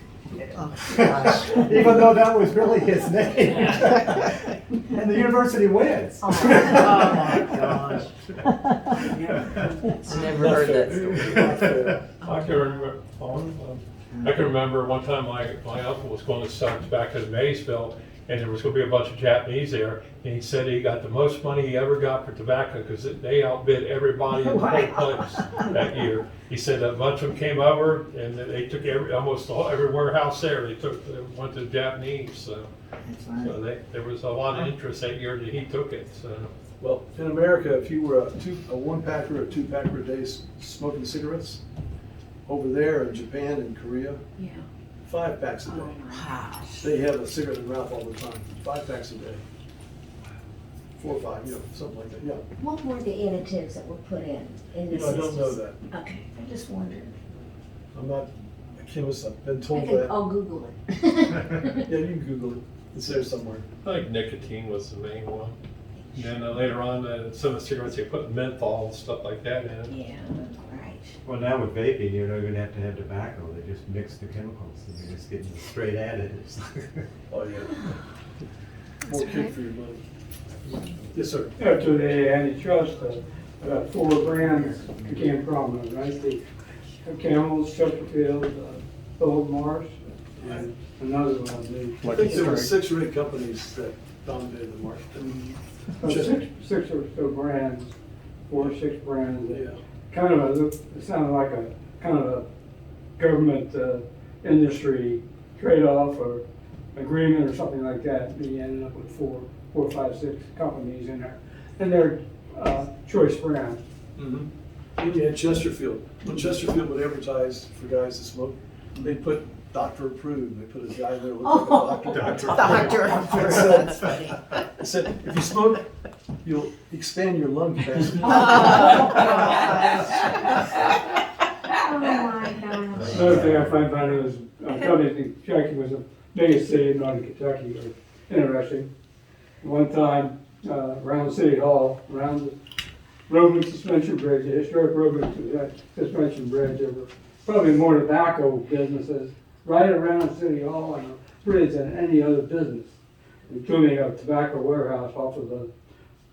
S9: oh, gosh.
S5: Even though that was really his name. And the university wins.
S9: Oh, my gosh. I never heard that story.
S1: I
S11: I can remember one time my uncle was going to sell tobacco in Maysville, and there was going to be a bunch of Japanese there, and he said he got the most money he ever got for tobacco because they outbid everybody in the whole place that year. He said a bunch of them came over, and they took almost every warehouse there. They went to the Japanese, so there was a lot of interest that year that he took it. So.
S1: Well, in America, if you were a one-packer or two-packer a day smoking cigarettes, over there in Japan and Korea,
S7: Yeah.
S1: 5 packs a day.
S7: Wow.
S1: They have a cigarette in their mouth all the time. 5 packs a day. 4 or 5, something like that, yeah.
S7: What were the additives that were put in the
S1: I don't know that.
S7: Okay, I just wondered.
S1: I'm not a chemist, I've been
S7: I
S1: told
S7: can,
S1: that.
S7: I'll Google it.
S1: Yeah, you can Google it. It's there somewhere.
S11: I think nicotine was the main one. And then later on, some of the cigarettes, they put menthol and stuff like that in.
S7: Yeah, right.
S5: Well, now with vaping, you're not gonna have to have tobacco, they just mix the chemicals, and you're just getting straight additives.
S1: Oh, yeah. More kick for your money. Yes, sir.
S2: After the antitrust, about 4 brands became prominent, right? The Camels, Chesterfield, Philip Morris, and another one,
S1: I think there were 6 or 8 companies that dominated the market.
S2: six or so brands, 4 or 6 brands.
S1: Yeah.
S2: Kind of it sounded like a kind of a government industry trade-off or agreement or something like that. You ended up with 4, 5, 6 companies in there, and they're choice brands.
S1: Mm-hmm. Then you had Chesterfield. When Chesterfield would advertise for guys to smoke, they put doctor approved. They put a guy there looking like a doctor.
S9: Doctor approved, that's funny.
S1: They said, if you smoke, you'll expand your lung capacity.
S7: Oh my gosh.
S2: Another thing I find funny was, Kentucky was the biggest city in northern Kentucky. It was interesting. One time, around City Hall, around the Roman Suspension Bridge, the historic Roman Suspension Bridge, there were probably more tobacco businesses right around City Hall and the bridge than any other business, including a tobacco warehouse off of the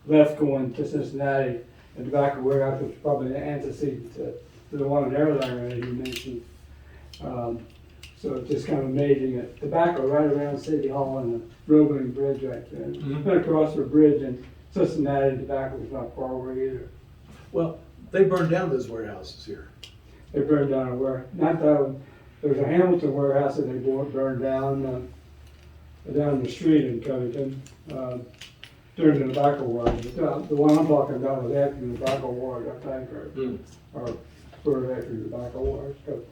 S2: left going to Cincinnati. The tobacco warehouse was probably the antecedent to the one in Airliner that you mentioned. So it's just kind of amazing that tobacco right around City Hall and the Roebling Bridge right there.
S1: Mhm.
S2: Went across the bridge in Cincinnati, tobacco was not far away either.
S1: Well, they burned down those warehouses here.
S2: They burned down a not that, there was a Hamilton warehouse that they burned down, down the street in Covington, during the tobacco wars. The one I'm talking about was after the tobacco wars, I think, or sort of after the tobacco wars. 'Cause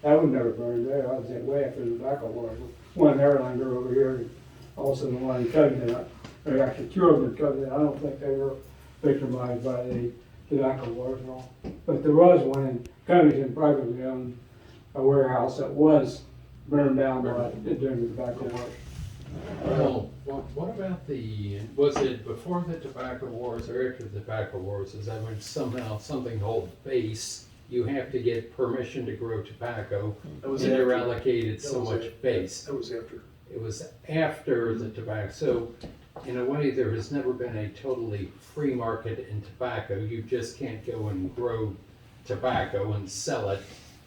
S2: that would never burn there. I was that way after the tobacco wars. One Airliner over here, and also the one in Covington. There are actually 2 of them in Covington. I don't think they were victimized by the tobacco wars at all. But there was one in Covington, privately owned, a warehouse that was burned down during the tobacco wars.
S4: Well, what about was it before the tobacco wars or after the tobacco wars? Is that when somehow something called base, you have to get permission to grow tobacco,
S1: That was
S4: and they're
S1: after.
S4: allocated
S1: That
S4: so
S1: was
S4: much
S1: after.
S4: base.
S1: That was after.
S4: It was after the tobacco. So in a way, there has never been a totally free market in tobacco. You just can't go and grow tobacco and sell it.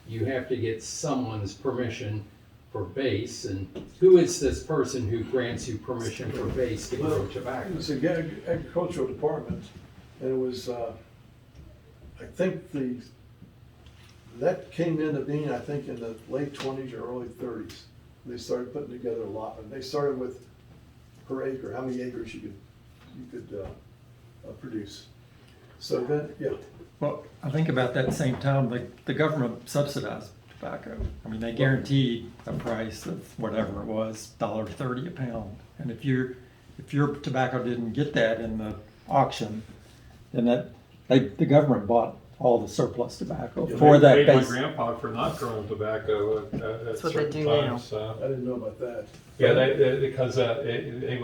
S4: You have to get someone's permission for base. And who is this person who grants you permission for base to grow tobacco?
S1: It was the agricultural department, and it was, I think that came into being, I think, in the late 20s or early 30s. They started putting together a lot, and they started with per acre, how many acres you could produce. So then, yeah.
S8: Well, I think about that same time, the government subsidized tobacco. I mean, they guaranteed a price of whatever it was, $1.30 a pound. And if your tobacco didn't get that in the auction, then the government bought all the surplus tobacco for that
S11: They paid my
S8: base.
S11: grandpa for not growing tobacco at
S9: That's what they
S11: certain
S9: do now.
S11: times. So.
S1: I didn't know about that.
S11: Yeah, because they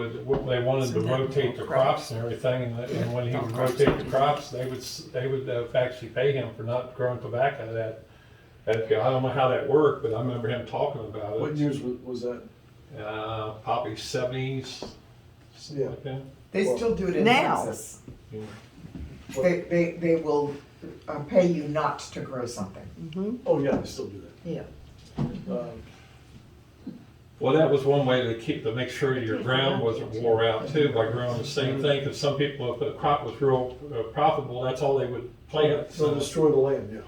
S11: wanted to rotate the crops and everything, and when he would rotate the crops, they would actually pay him for not growing tobacco. That I don't know how that worked, but I remember him talking about it.
S1: What years was that?
S11: Probably 70s, something
S1: Yeah.
S11: like that.
S9: They
S1: Well,
S9: still do it in
S10: now.
S9: Texas.
S11: Yeah.
S9: They will pay you not to grow something.
S1: Oh, yeah, they still do that.
S9: Yeah.
S11: Well, that was one way to make sure your ground wasn't wore out too, by growing the same thing, because some people, if a crop was real profitable, that's all they would plant.
S1: They'll destroy the land, yeah.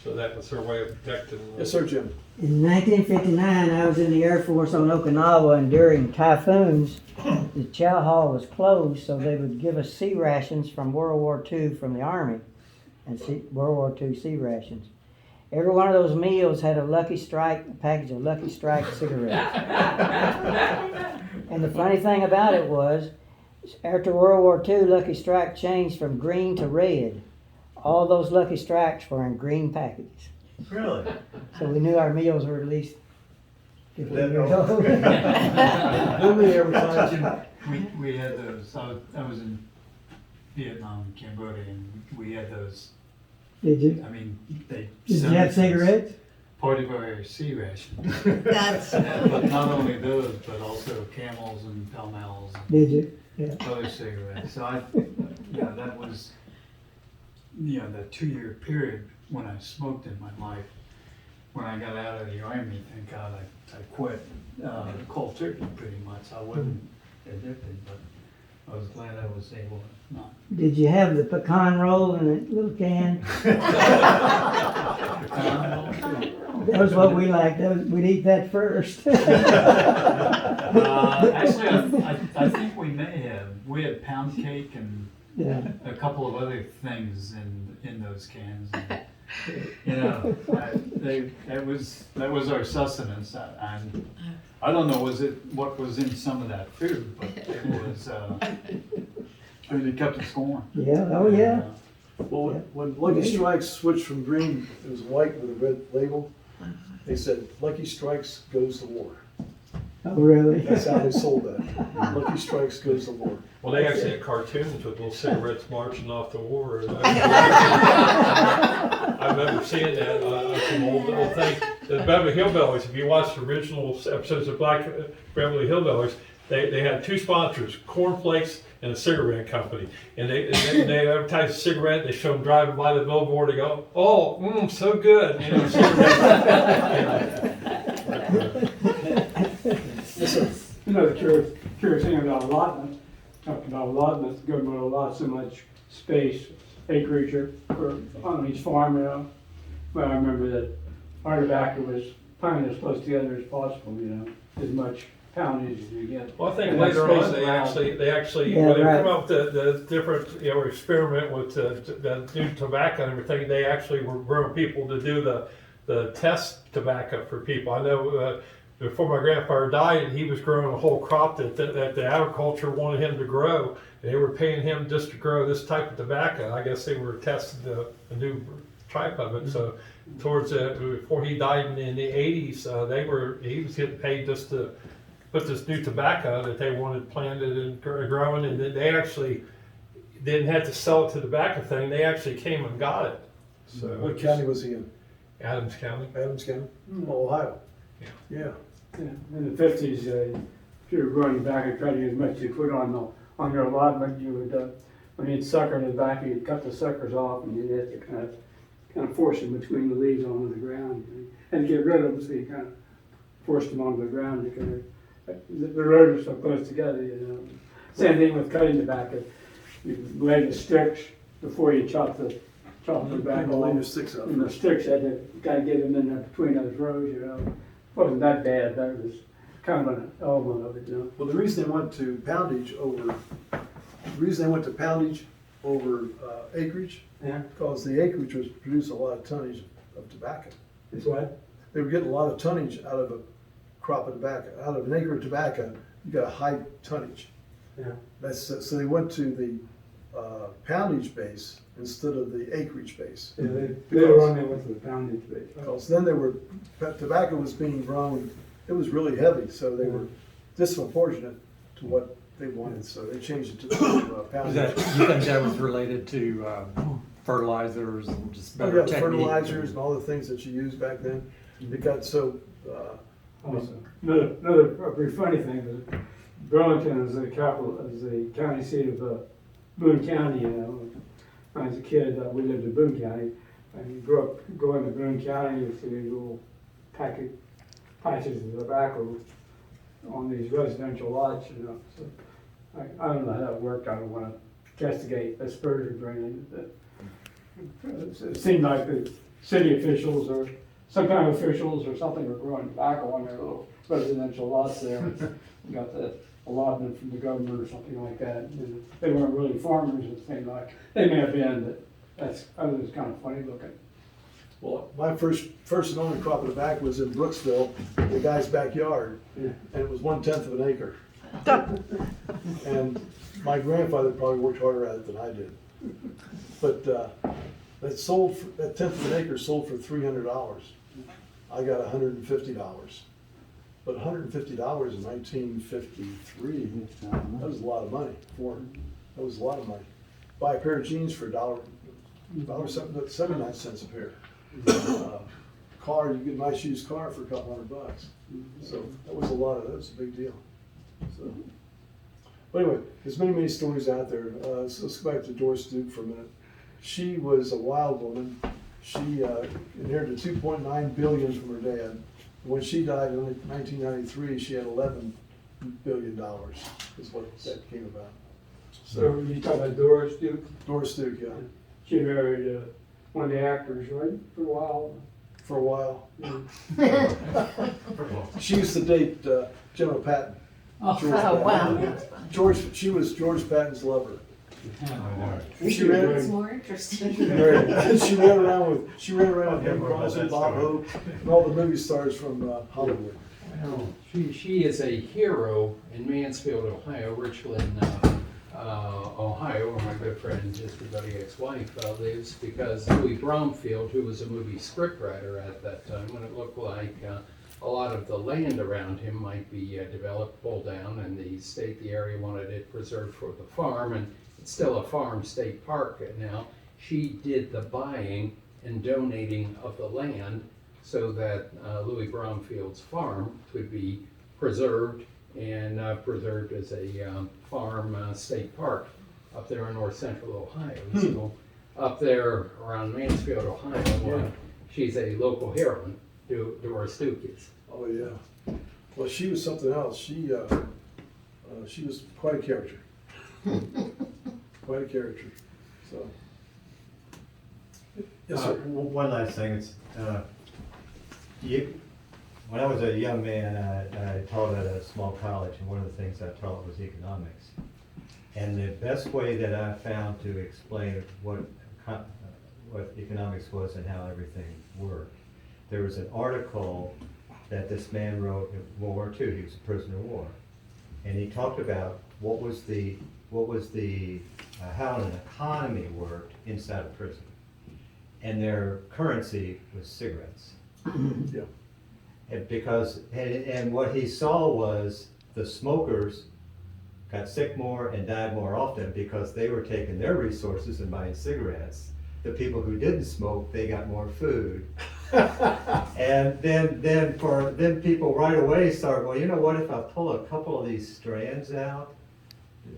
S11: So that was their way of protecting.
S1: Yes, sir, Jim.
S10: In 1959, I was in the Air Force on Okinawa, and during typhoons, the chow hall was closed, so they would give us sea rations from World War II from the Army, and World War II sea rations. Every one of those meals had a package of Lucky Strike cigarettes. And the funny thing about it was, after World War II, Lucky Strike changed from green to red. All those Lucky Strikes were in green packages.
S5: Really?
S10: So we knew our meals were at least 15
S5: That-
S10: years old.
S1: Nobody ever finds
S3: We had those, I was in Vietnam and Cambodia, and we had those,
S10: Did you?
S3: I mean, they.
S10: Did you
S3: sent
S10: have
S3: us
S10: cigarettes?
S3: Part of our sea ration.
S9: That's,
S3: But not only those, but also Camels and Pall Malls
S10: Did you? Yeah.
S3: and other cigarettes. So that was, that 2-year period when I smoked in my life. When I got out of the Army, thank God I quit cold turkey pretty much. I wasn't addicted, but I was glad I was able to not.
S10: Did you have the pecan roll in a little can? That was what we liked. We'd eat that first.
S3: Actually, I think we may have. We had pound cake and
S10: Yeah.
S3: a couple of other things in those cans. And, that was our sustenance. I don't know what was in some of that food, but it was really kept us going.
S10: Yeah. Oh yeah.
S1: Well, when Lucky Strikes switched from green, it was white with a red label. They said, Lucky Strikes goes to war.
S10: Oh really?
S1: That's how they sold that. Lucky Strikes goes to war.
S11: Well, they actually had cartoons with little cigarettes marching off the war. I remember seeing that, some old thing. The Beverly Hillbillies, if you watch the original episodes of Beverly Hillbillies, they had two sponsors, cornflakes and a cigarette company. And they advertised a cigarette, they show them driving by the billboard, they go, oh, so good.
S2: The curious thing about allotment, talked about allotments, the government allots so much space, acreage on each farm, But I remember that our tobacco was planted as close together as possible, as much poundage as you get.
S11: Well, I think
S2: And that
S11: later on,
S2: space
S11: they
S2: allowed-
S11: actually,
S10: Yeah,
S11: when they
S10: right.
S11: come up with the different, experiment with the new tobacco and everything, they actually were growing people to do the test tobacco for people. I know, before my grandfather died, he was growing a whole crop that the agriculture wanted him to grow. They were paying him just to grow this type of tobacco. I guess they were testing the new type of it. So towards before he died in the 80s, he was getting paid just to put this new tobacco that they wanted planted and growing, and then they actually didn't have to sell it to the tobacco thing. They actually came and got it. So
S1: What county was he in?
S11: Adams County.
S1: Adams County? Ohio. Yeah.
S2: Yeah, in the 50s, if you were growing tobacco, trying to get as much as you could on your allotment, you would, when you'd sucker in the tobacco, you'd cut the suckers off, and you'd have to kind of force them between the leaves onto the ground, and get rid of them, so you kind of forced them onto the ground because the rows are so close together. Same thing with cutting tobacco. You lay the sticks before you chop the tobacco
S1: Lay
S2: off.
S1: your sticks out
S2: And the
S1: first.
S2: sticks had to kind of get them in there between those rows. Wasn't that bad. That was kind of an element of it.
S1: Well, the reason they went to poundage over acreage,
S2: Yeah.
S1: because the acreage was producing a lot of tonnage of tobacco.
S2: It's what?
S1: They were getting a lot of tonnage out of a crop of tobacco. Out of an acre of tobacco, you got a high tonnage.
S2: Yeah.
S1: So they went to the poundage base instead of the acreage base.
S2: Yeah, they were on there with the poundage base.
S1: Because then tobacco was being grown, it was really heavy, so they were disproportionate to what they wanted, so they changed it to the poundage.
S8: You think that was related to fertilizers and just
S1: Oh,
S8: better
S1: yeah, the
S8: technique?
S1: fertilizers and all the things that you used back then. It got so,
S2: Also, another pretty funny thing is Burlington is the county seat of Boone County. When I was a kid, we lived in Boone County. And you go into Boone County, you see these little patches of tobacco on these residential lots, you know, so I don't know how that worked, I don't wanna castigate aspersion drain. It seemed like the city officials or some kind of officials or something were growing tobacco on their little residential lots there. Got the allotment from the government or something like that, and they weren't really farmers, it seemed like, they may have been, but I was kind of funny looking.
S1: Well, my first and only crop of tobacco was in Brooksville, in the guy's backyard,
S2: Yeah.
S1: and it was 1/10 of an acre. And my grandfather probably worked harder at it than I did. But that 10th of an acre sold for $300. I got $150. But $150 in 1953, that was a lot of money. That was a lot of money. Buy a pair of jeans for $79 a pair. Car, you get a nice used car for a couple $100. So that was a big deal. So, but anyway, there's many stories out there. So let's go back to Doris Duke for a minute. She was a wild woman. She inherited $2.9 billion from her dad. When she died in 1993, she had $11 billion, is what that came about.
S2: So you talking about Doris Duke?
S1: Doris Duke, yeah.
S2: She married one of the actors, right, for a while?
S1: For a while.
S2: Yeah.
S1: She used to date General Patton. George Patton.
S7: wow.
S1: She was George Patton's lover. She
S7: It's
S1: ran,
S7: more interesting.
S1: she ran around with Jim Crosby, Bob Hope, and all the movie stars from Hollywood.
S4: Well, she is a hero in Mansfield, Ohio, Richland, Ohio, where my good friend, his buddy ex-wife lives, because Louis Bromfield, who was a movie scriptwriter at that time, when it looked like a lot of the land around him might be developed, pulled down, and the area wanted it preserved for the farm, and it's still a farm state park now. She did the buying and donating of the land so that Louis Bromfield's farm could be preserved and preserved as a farm state park up there in north central Ohio. So up there around Mansfield, Ohio, she's a local heroine, Doris Duke is.
S1: Oh, yeah. Well, she was something else. She was quite a character. Quite a character. So. Yes, sir.
S5: One last thing, when I was a young man, I taught at a small college, and one of the things I taught was economics. And the best way that I found to explain what economics was and how everything worked, there was an article that this man wrote in World War II. He was a prisoner of war, and he talked about how an economy worked inside a prison, and their currency was cigarettes.
S1: Yeah.
S5: And what he saw was the smokers got sick more and died more often because they were taking their resources and buying cigarettes. The people who didn't smoke, they got more food. And then people right away start, well, you know what, if I pull a couple of these strands out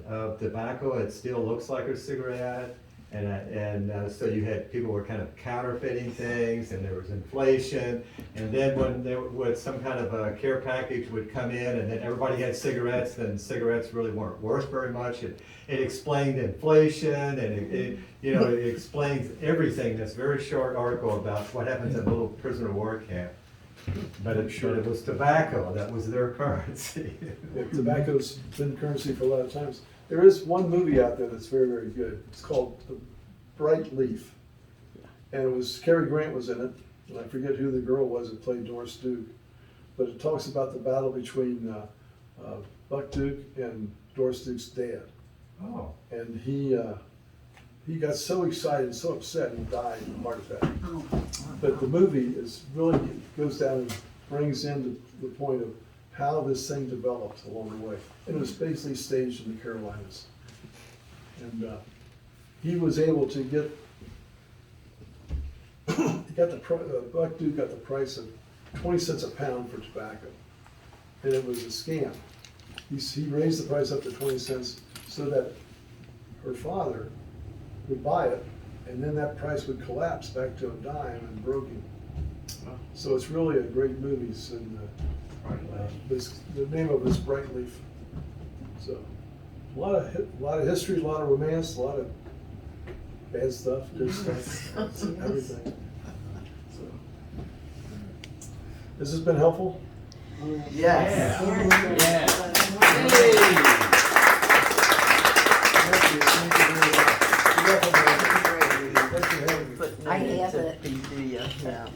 S5: of tobacco, it still looks like a cigarette. And so you had people were kind of counterfeiting things, and there was inflation. And then when some kind of a care package would come in, and then everybody had cigarettes, then cigarettes really weren't worth very much. It explained inflation, and it explains everything. This very short article about what happens in a little prisoner of war camp. But it was tobacco that was their currency.
S1: Yeah, tobacco's been currency for a lot of times. There is one movie out there that's very, very good. It's called The Bright Leaf. And Cary Grant was in it, and I forget who the girl was that played Doris Duke. But it talks about the battle between Buck Duke and Doris Duke's dad.
S5: Oh.
S1: And he got so excited and so upset, he died of a heart attack.
S7: Oh.
S1: But the movie goes down and brings in the point of how this thing developed along the way. And it was basically staged in the Carolinas. And he was able to Buck Duke got the price of 20 cents a pound for tobacco. And it was a scam. He raised the price up to 20 cents so that her father would buy it and then that price would collapse back to a dime and broke him. So it's really a great movie, and the name of it's Bright Leaf. So, a lot of history, a lot of romance, a lot of bad stuff, good stuff, everything. So, has this been helpful?
S9: Yes.
S4: Yeah.
S1: Thank you very much.
S7: I have it.
S9: Yeah.